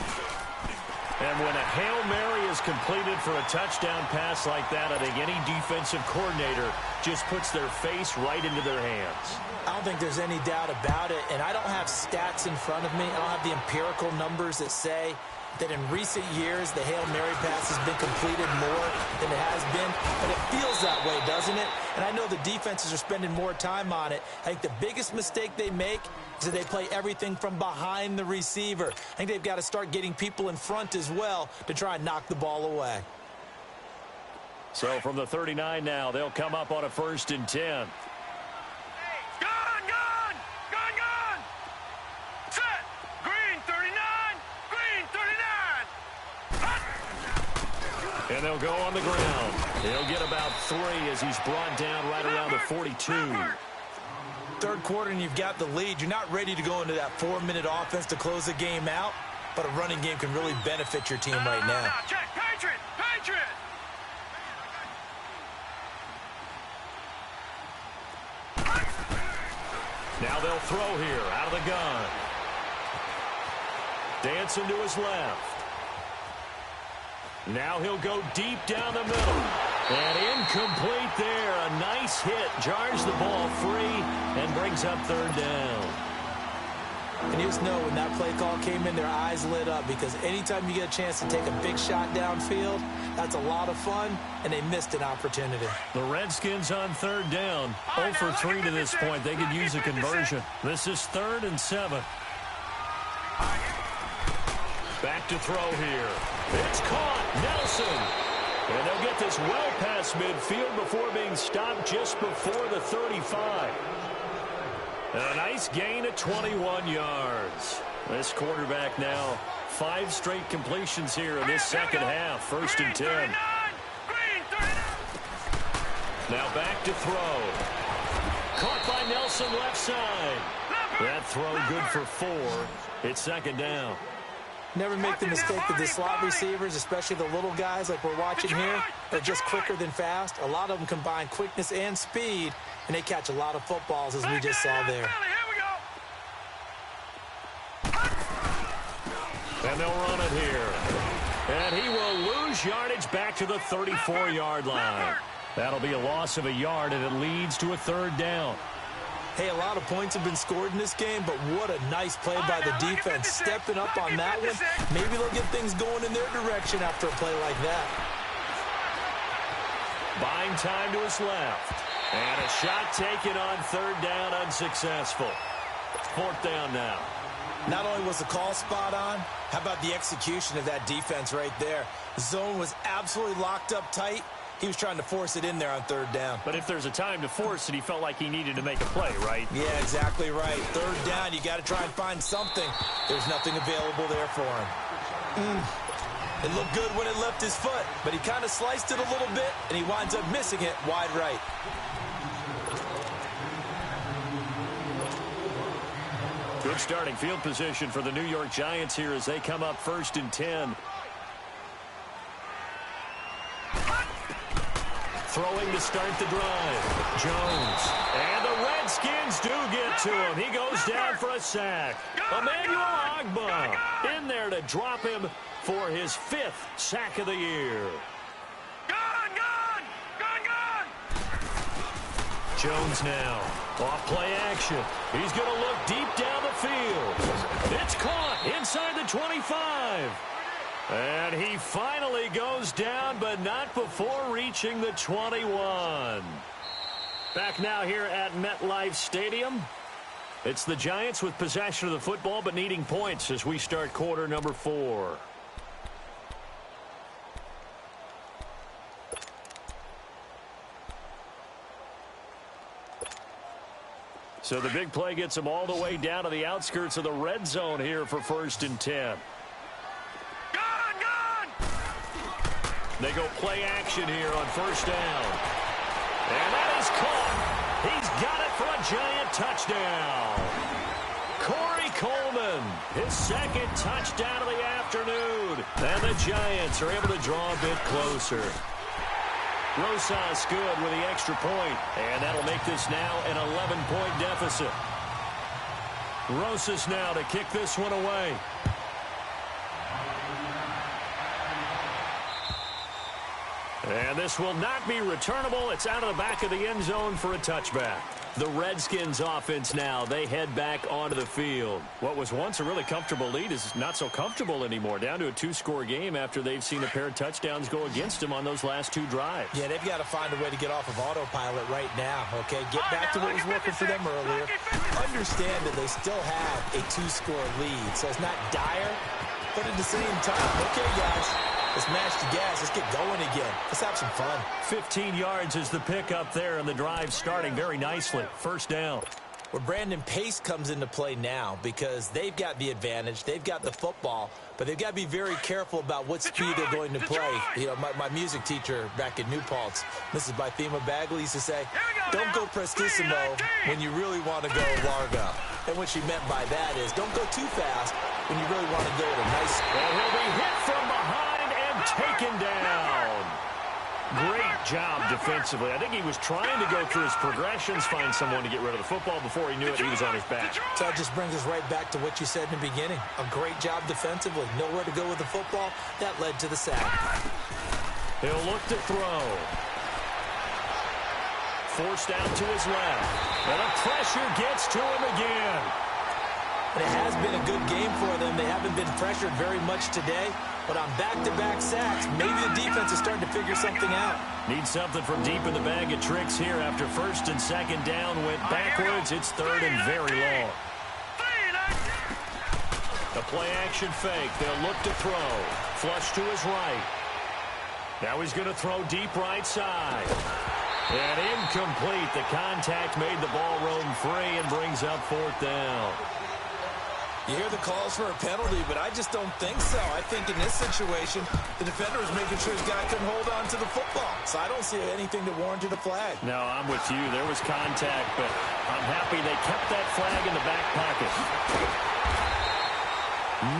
And when a Hail Mary is completed for a touchdown pass like that, I think any defensive coordinator just puts their face right into their hands. I don't think there's any doubt about it, and I don't have stats in front of me. I don't have the empirical numbers that say that in recent years the Hail Mary pass has been completed more than it has been, but it feels that way, doesn't it? And I know the defenses are spending more time on it. I think the biggest mistake they make is that they play everything from behind the receiver. I think they've got to start getting people in front as well to try and knock the ball away. So from the 39 now, they'll come up on a 1st and 10. Gun! Set! Green 39! Green 39! And they'll go on the ground. He'll get about 3 as he's brought down right around the 42. Third quarter and you've got the lead. You're not ready to go into that 4-minute offense to close the game out, but a running game can really benefit your team right now. Check! Patriot! Now they'll throw here out of the gun. Dancing to his left. Now he'll go deep down the middle. And incomplete there. A nice hit. Jars the ball free and brings up 3rd down. And you just know when that play call came in, their eyes lit up, because anytime you get a chance to take a big shot downfield, that's a lot of fun, and they missed an opportunity. The Redskins on 3rd down. 0 for 3 to this point. They could use a conversion. This is 3rd and 7. Back to throw here. It's caught. Nelson. And they'll get this well past midfield before being stopped just before the 35. And a nice gain of 21 yards. This quarterback now 5 straight completions here in this 2nd half. 1st and 10. Now back to throw. Caught by Nelson left side. That throw good for 4. It's 2nd down. Never make the mistake that the slot receivers, especially the little guys like we're watching here, are just quicker than fast. A lot of them combine quickness and speed, and they catch a lot of footballs, as we just saw there. And they'll run it here. And he will lose yardage back to the 34-yard line. That'll be a loss of a yard, and it leads to a 3rd down. Hey, a lot of points have been scored in this game, but what a nice play by the defense. Stepping up on that one. Maybe they'll get things going in their direction after a play like that. Buying time to his left. And a shot taken on 3rd down, unsuccessful. 4th down now. Not only was the call spot on, how about the execution of that defense right there? The zone was absolutely locked up tight. He was trying to force it in there on 3rd down. But if there's a time to force it, he felt like he needed to make a play, right? Yeah, exactly right. 3rd down, you got to try and find something. There's nothing available there for him. It looked good when it left his foot, but he kind of sliced it a little bit, and he winds up missing it wide right. Good starting field position for the New York Giants here as they come up 1st and 10. Throwing to start the drive. Jones. And the Redskins do get to him. He goes down for a sack. Emmanuel Ogbah in there to drop him for his 5th sack of the year. Jones now. Off play action. He's going to look deep down the field. It's caught inside the 25. And he finally goes down, but not before reaching the 21. Back now here at MetLife Stadium. It's the Giants with possession of the football, but needing points as we start quarter number 4. So the big play gets them all the way down to the outskirts of the red zone here for 1st and 10. They go play action here on 1st down. And that is caught. He's got it for a giant touchdown. Corey Coleman, his 2nd touchdown of the afternoon. And the Giants are able to draw a bit closer. Rosas good with the extra point. And that'll make this now an 11-point deficit. Rosas now to kick this one away. And this will not be returnable. It's out of the back of the end zone for a touchback. The Redskins offense now, they head back onto the field. What was once a really comfortable lead is not so comfortable anymore. Down to a 2-score game after they've seen a pair of touchdowns go against them on those last 2 drives. Yeah, they've got to find a way to get off of autopilot right now, okay? Get back to what was working for them earlier. Understand that they still have a 2-score lead, so it's not dire, but at the same time, okay, guys, let's match the gas. Let's get going again. Let's have some fun. 15 yards is the pickup there, and the drive starting very nicely. 1st down. Where Brandon Pace comes into play now because they've got the advantage. They've got the football, but they've got to be very careful about what speed they're going to play. You know, my music teacher back in New Paltz, Mrs. Bythema Bagley, used to say, don't go prestissimo when you really want to go largo. And what she meant by that is don't go too fast when you really want to go at a nice... And he'll be hit from behind and taken down. Great job defensively. I think he was trying to go through his progressions, find someone to get rid of the football. Before he knew it, he was on his back. So that just brings us right back to what you said in the beginning. A great job defensively. Nowhere to go with the football. That led to the sack. He'll look to throw. Forced out to his left. And the pressure gets to him again. And it has been a good game for them. They haven't been pressured very much today. But on back-to-back sacks, maybe the defense is starting to figure something out. Need something from deep in the bag of tricks here after 1st and 2nd down went backwards. It's 3rd and very long. A play-action fake. They'll look to throw. Flush to his right. Now he's going to throw deep right side. And incomplete. The contact made the ball roam free and brings up 4th down. You hear the calls for a penalty, but I just don't think so. I think in this situation, the defender was making sure his guy couldn't hold on to the football. So I don't see anything that warranted a flag. No, I'm with you. There was contact, but I'm happy they kept that flag in the back pocket.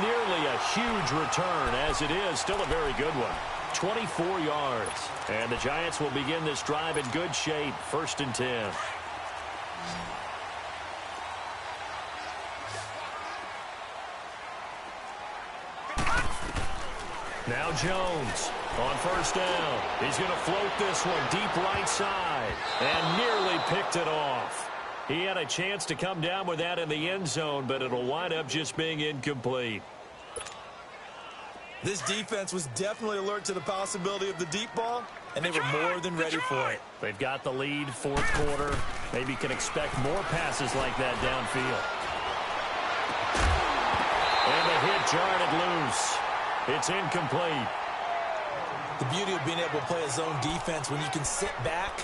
Nearly a huge return, as it is. Still a very good one. 24 yards. And the Giants will begin this drive in good shape. 1st and 10. Now Jones on 1st down. He's going to float this one deep right side and nearly picked it off. He had a chance to come down with that in the end zone, but it'll wind up just being incomplete. This defense was definitely alert to the possibility of the deep ball, and they were more than ready for it. They've got the lead, 4th quarter. Maybe can expect more passes like that downfield. And the hit jarred it loose. It's incomplete. The beauty of being able to play a zone defense when you can sit back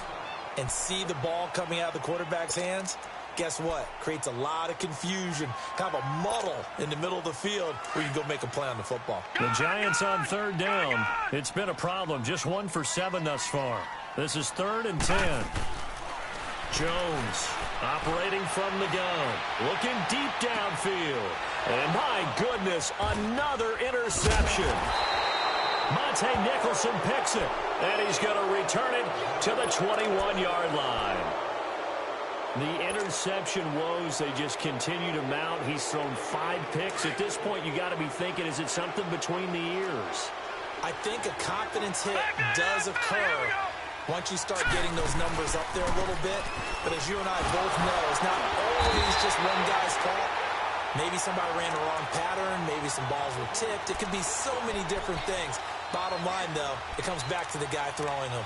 and see the ball coming out of the quarterback's hands, guess what? Creates a lot of confusion, kind of a muddle in the middle of the field where you can go make a play on the football. The Giants on 3rd down. It's been a problem. Just 1 for 7 thus far. This is 3rd and 10. Jones operating from the gun. Looking deep downfield. And my goodness, another interception. Monte Nicholson picks it. And he's going to return it to the 21-yard line. The interception woes, they just continue to mount. He's thrown 5 picks. At this point, you got to be thinking, is it something between the ears? I think a confidence hit does occur once you start getting those numbers up there a little bit. But as you and I both know, it's not always just one guy's fault. Maybe somebody ran the wrong pattern. Maybe some balls were tipped. It could be so many different things. Bottom line, though, it comes back to the guy throwing them.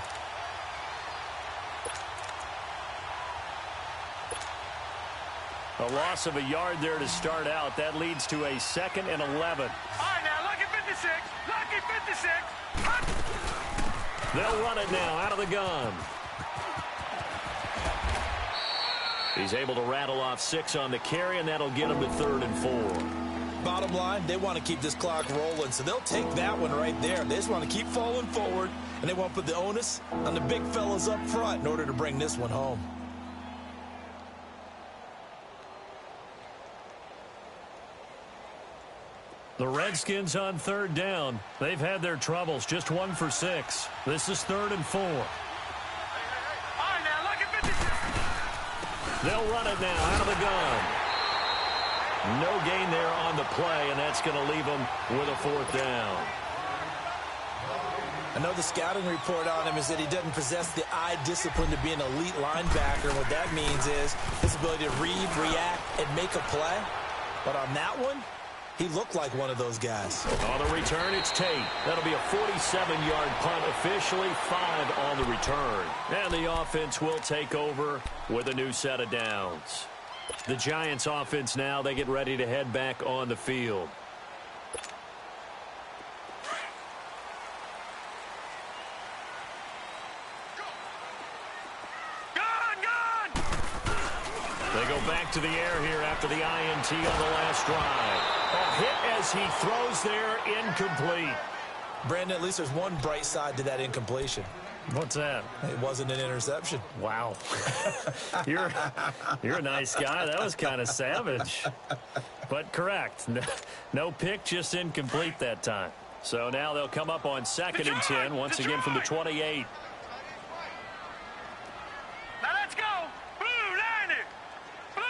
A loss of a yard there to start out. That leads to a 2nd and 11. All right, now, lucky 56. Lucky 56. They'll run it now out of the gun. He's able to rattle off 6 on the carry, and that'll get him to 3rd and 4. Bottom line, they want to keep this clock rolling, so they'll take that one right there. They just want to keep falling forward, and they want to put the onus on the big fellas up front in order to bring this one home. The Redskins on 3rd down. They've had their troubles, just 1 for 6. This is 3rd and 4. They'll run it now out of the gun. No gain there on the play, and that's going to leave them with a 4th down. I know the scouting report on him is that he doesn't possess the eye discipline to be an elite linebacker. What that means is his ability to read, react, and make a play. But on that one, he looked like one of those guys. On the return, it's Tate. That'll be a 47-yard punt, officially 5 on the return. And the offense will take over with a new set of downs. The Giants offense now, they get ready to head back on the field. They go back to the air here after the INT on the last drive. A hit as he throws there, incomplete. Brandon, at least there's one bright side to that incompletion. What's that? It wasn't an interception. Wow. You're a nice guy. That was kind of savage. But correct. No pick, just incomplete that time. So now they'll come up on 2nd and 10, once again from the 28. Now let's go. Blue 90. Blue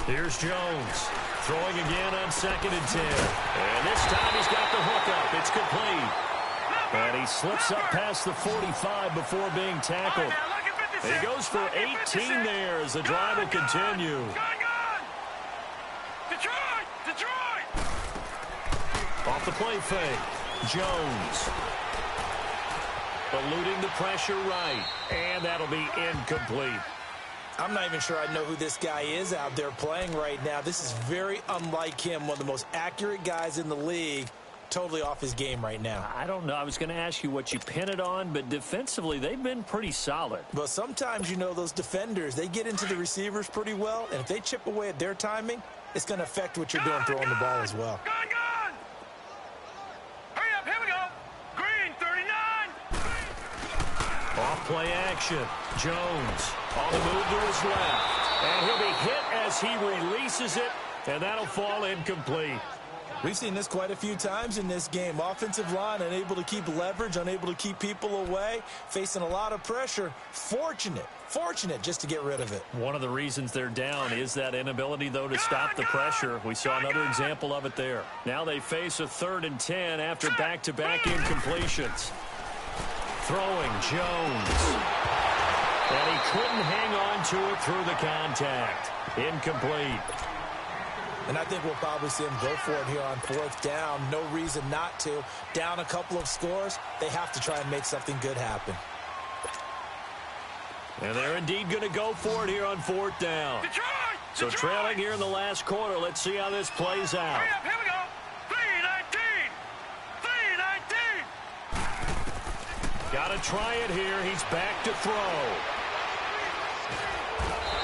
90. Here's Jones. Throwing again on 2nd and 10. And this time he's got the hook up. It's complete. And he slips up past the 45 before being tackled. He goes for 18 there as the drive will continue. Detroit! Off the play fake. Jones. Eluding the pressure right. And that'll be incomplete. I'm not even sure I know who this guy is out there playing right now. This is very unlike him, one of the most accurate guys in the league. Totally off his game right now. I don't know. I was going to ask you what you pin it on, but defensively, they've been pretty solid. But sometimes, you know, those defenders, they get into the receivers pretty well, and if they chip away at their timing, it's going to affect what you're doing throwing the ball as well. Gun! Hurry up, here we go. Green 39. Off play action. Jones on the move to his left. And he'll be hit as he releases it, and that'll fall incomplete. We've seen this quite a few times in this game. Offensive line unable to keep leverage, unable to keep people away, facing a lot of pressure. Fortunate just to get rid of it. One of the reasons they're down is that inability, though, to stop the pressure. We saw another example of it there. Now they face a 3rd and 10 after back-to-back incompletions. Throwing Jones. And he couldn't hang on to it through the contact. Incomplete. And I think we'll probably see him go for it here on 4th down. No reason not to. Down a couple of scores, they have to try and make something good happen. And they're indeed going to go for it here on 4th down. So trailing here in the last quarter. Let's see how this plays out. Hurry up, here we go. 319. 319. Got to try it here. He's back to throw.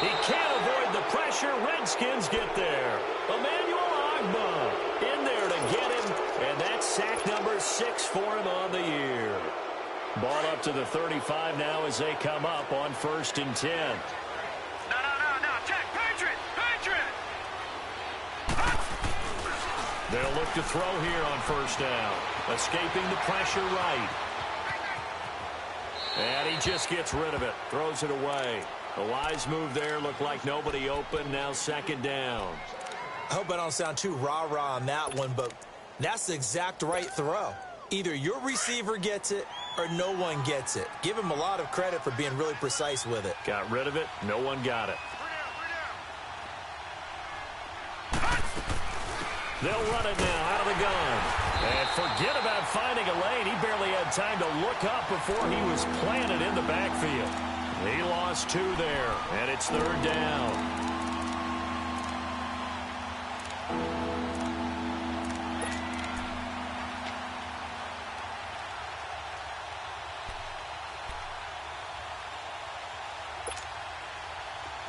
He can't avoid the pressure. Redskins get there. Emmanuel Ogbah in there to get him. And that's sack number 6 for him on the year. Ball up to the 35 now as they come up on 1st and 10. No. Check. Patriot. They'll look to throw here on 1st down. Escaping the pressure right. And he just gets rid of it. Throws it away. A wise move there. Looked like nobody open. Now 2nd down. I hope I don't sound too rah-rah on that one, but that's the exact right throw. Either your receiver gets it or no one gets it. Give him a lot of credit for being really precise with it. Got rid of it. No one got it. They'll run it now out of the gun. And forget about finding a lane. He barely had time to look up before he was planted in the backfield. He lost 2 there, and it's 3rd down.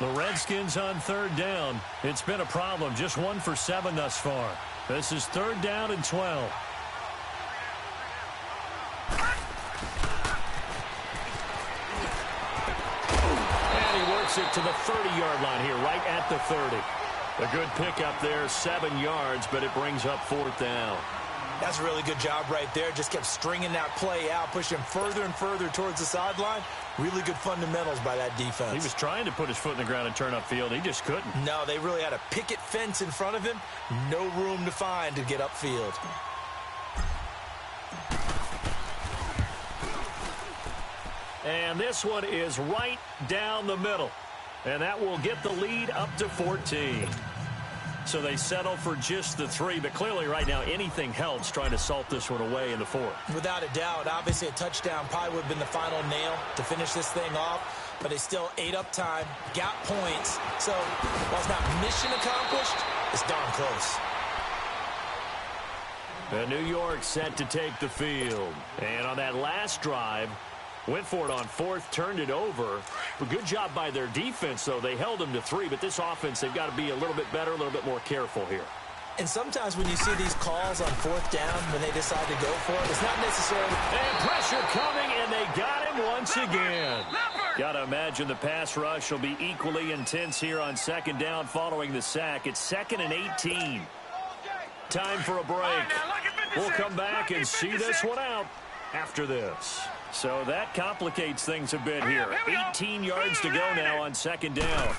The Redskins on third down. It's been a problem. Just 1 for 7 thus far. This is 3rd down and 12. And he works it to the 30-yard line here, right at the 30. A good pickup there, 7 yards, but it brings up 4th down. That's a really good job right there. Just kept stringing that play out, pushing further and further towards the sideline. Really good fundamentals by that defense. He was trying to put his foot in the ground and turn upfield. He just couldn't. No, they really had a picket fence in front of him. No room to find to get upfield. And this one is right down the middle. And that will get the lead up to 14. So they settle for just the 3, but clearly right now anything helps trying to salt this one away in the 4th. Without a doubt, obviously a touchdown probably would have been the final nail to finish this thing off, but they still ate up time, got points. So while it's not mission accomplished, it's darn close. And New York set to take the field. And on that last drive, went for it on 4th, turned it over. But good job by their defense, though. They held them to 3, but this offense, they've got to be a little bit better, a little bit more careful here. And sometimes when you see these calls on 4th down, when they decide to go for it, it's not necessarily... And pressure coming, and they got him once again. Got to imagine the pass rush will be equally intense here on 2nd down following the sack. It's 2nd and 18. Time for a break. We'll come back and see this one out after this. So that complicates things a bit here. 18 yards to go now on 2nd down.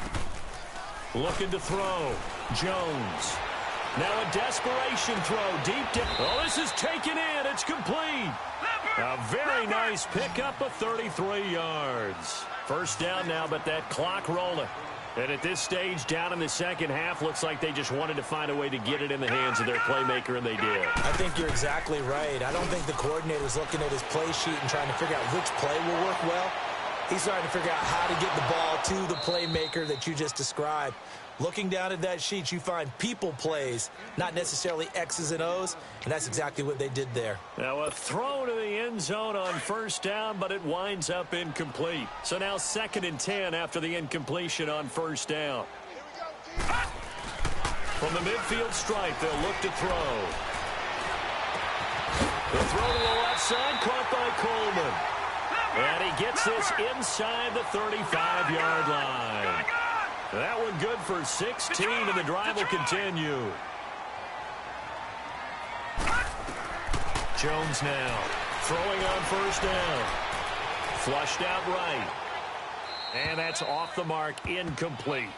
Looking to throw. Jones. Now a desperation throw deep down. Oh, this is taken in. It's complete. A very nice pickup of 33 yards. 1st down now, but that clock rolling. And at this stage, down in the second half, looks like they just wanted to find a way to get it in the hands of their playmaker, and they did. I think you're exactly right. I don't think the coordinator's looking at his play sheet and trying to figure out which play will work well. He's trying to figure out how to get the ball to the playmaker that you just described. Looking down at that sheet, you find people plays, not necessarily X's and O's, and that's exactly what they did there. Now a throw to the end zone on 1st down, but it winds up incomplete. So now 2nd and 10 after the incompletion on 1st down. From the midfield stripe, they'll look to throw. The throw to the left side, caught by Coleman. And he gets this inside the 35-yard line. That one good for 16, and the drive will continue. Jones now throwing on 1st down. Flushed out right. And that's off the mark, incomplete.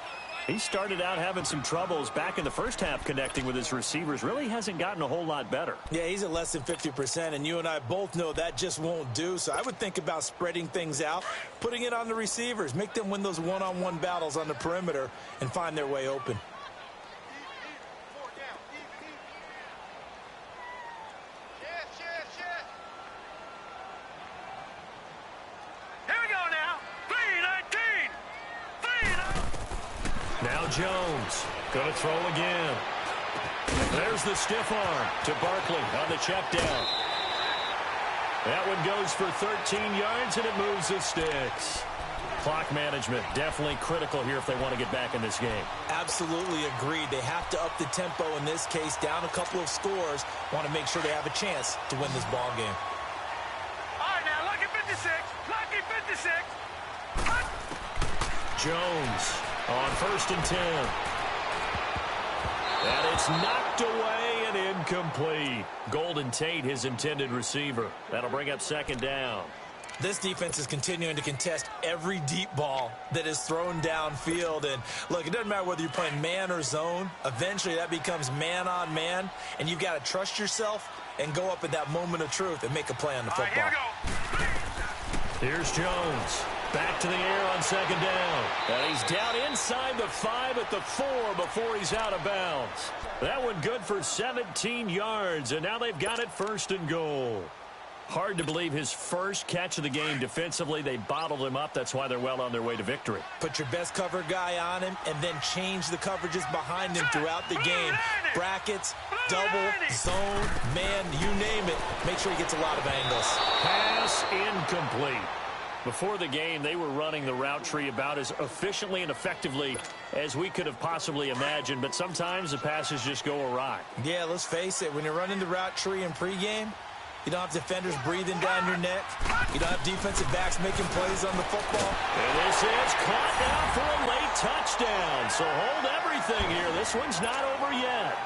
He started out having some troubles back in the first half connecting with his receivers. Really hasn't gotten a whole lot better. Yeah, he's at less than 50%, and you and I both know that just won't do. So I would think about spreading things out, putting it on the receivers, make them win those one-on-one battles on the perimeter and find their way open. Now Jones going to throw again. There's the stiff arm to Barkley on the check down. That one goes for 13 yards, and it moves the sticks. Clock management definitely critical here if they want to get back in this game. Absolutely agreed. They have to up the tempo in this case, down a couple of scores. Want to make sure they have a chance to win this ball game. All right, now, lucky 56. Lucky 56. Jones on 1st and 10. And it's knocked away and incomplete. Golden Tate, his intended receiver. That'll bring up 2nd down. This defense is continuing to contest every deep ball that is thrown downfield. And, look, it doesn't matter whether you're playing man or zone. Eventually, that becomes man-on-man, and you've got to trust yourself and go up at that moment of truth and make a play on the football. All right, here we go. Here's Jones. Back to the air on 2nd down. And he's down inside the 5 at the 4 before he's out of bounds. That one good for 17 yards, and now they've got it 1st and goal. Hard to believe his first catch of the game defensively. They bottled him up. That's why they're well on their way to victory. Put your best cover guy on him and then change the coverages behind him throughout the game. Brackets, double, zone, man, you name it. Make sure he gets a lot of angles. Pass incomplete. Before the game, they were running the route tree about as efficiently and effectively as we could have possibly imagined, but sometimes the passes just go awry. Yeah, let's face it, when you're running the route tree in pregame, you don't have defenders breathing down your neck. You don't have defensive backs making plays on the football. And this is caught now for a late touchdown. So hold everything here. This one's not over yet.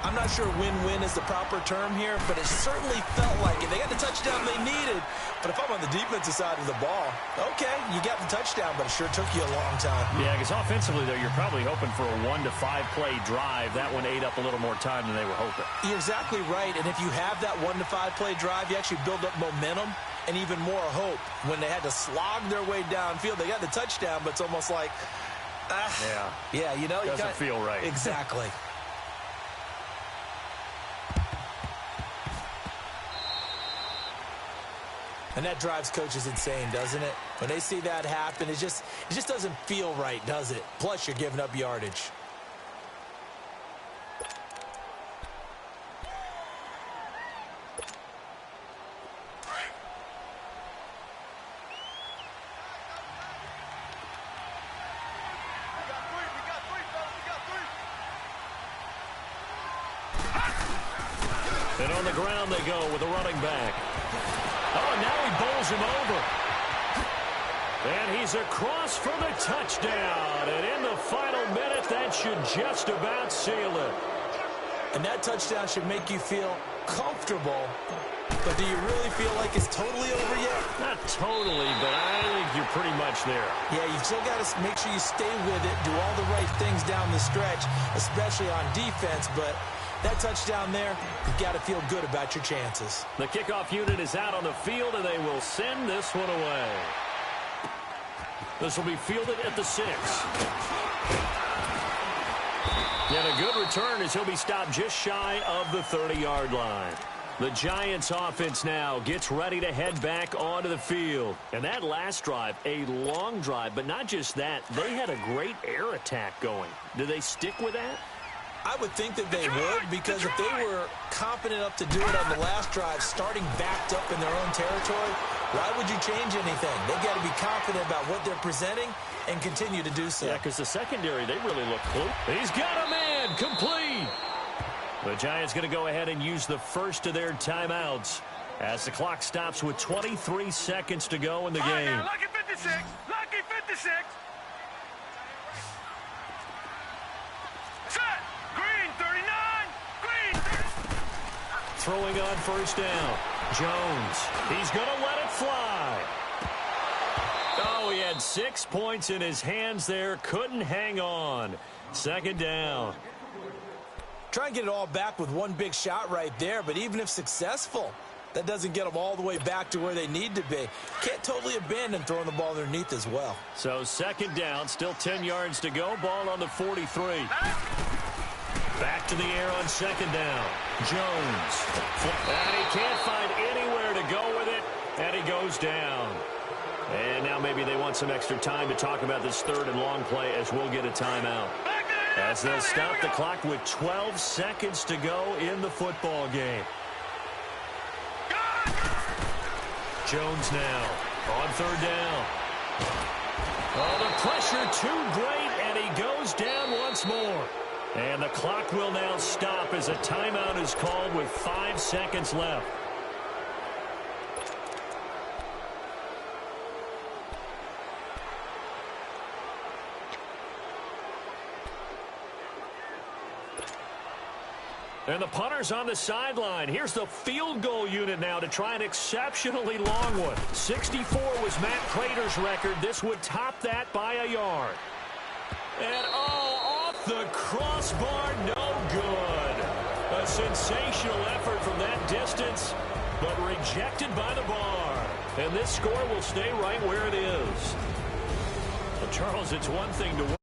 I'm not sure win-win is the proper term here, but it certainly felt like it. They got the touchdown they needed, but if I'm on the defensive side of the ball, okay, you got the touchdown, but it sure took you a long time. Yeah, because offensively, though, you're probably hoping for a 1 to 5 play drive. That one ate up a little more time than they were hoping. You're exactly right, and if you have that 1 to 5 play drive, you actually build up momentum and even more hope. When they had to slog their way downfield, they got the touchdown, but it's almost like, yeah, you know, doesn't feel right. Exactly. And that drives coaches insane, doesn't it? When they see that happen, it just doesn't feel right, does it? Plus, you're giving up yardage. And on the ground they go with a running back. Oh, now he bowls him over. And he's across for the touchdown. And in the final minute, that should just about seal it. And that touchdown should make you feel comfortable. But do you really feel like it's totally over yet? Not totally, but I think you're pretty much there. Yeah, you've still got to make sure you stay with it, do all the right things down the stretch, especially on defense. But that touchdown there, you've got to feel good about your chances. The kickoff unit is out on the field, and they will send this one away. This will be fielded at the 6. And a good return as he'll be stopped just shy of the 30-yard line. The Giants offense now gets ready to head back onto the field. And that last drive, a long drive, but not just that, they had a great air attack going. Do they stick with that? I would think that they would, because if they were confident enough to do it on the last drive, starting backed up in their own territory, why would you change anything? They've got to be confident about what they're presenting and continue to do so. Yeah, because the secondary, they really look cool. He's got a man, complete. The Giants going to go ahead and use the first of their timeouts as the clock stops with 23 seconds to go in the game. Now, lucky 56, lucky 56. Set, green 39, green 30. Throwing on first down. Jones, he's going to let it fly. Oh, he had 6 points in his hands there, couldn't hang on. Second down. Try and get it all back with one big shot right there, but even if successful, that doesn't get them all the way back to where they need to be. Can't totally abandon throwing the ball underneath as well. So second down, still 10 yards to go, ball on the 43. Back to the air on second down. Jones. And he can't find anywhere to go with it, and he goes down. And now maybe they want some extra time to talk about this third and long play as we'll get a timeout. As they'll stop the clock with 12 seconds to go in the football game. Jones now on third down. Oh, the pressure too great, and he goes down once more. And the clock will now stop as a timeout is called with 5 seconds left. And the punter's on the sideline. Here's the field goal unit now to try an exceptionally long one. 64 was Matt Prater's record. This would top that by a yard. And, oh, off the crossbar, no good. A sensational effort from that distance, but rejected by the bar. And this score will stay right where it is. Well, Charles, it's one thing to win.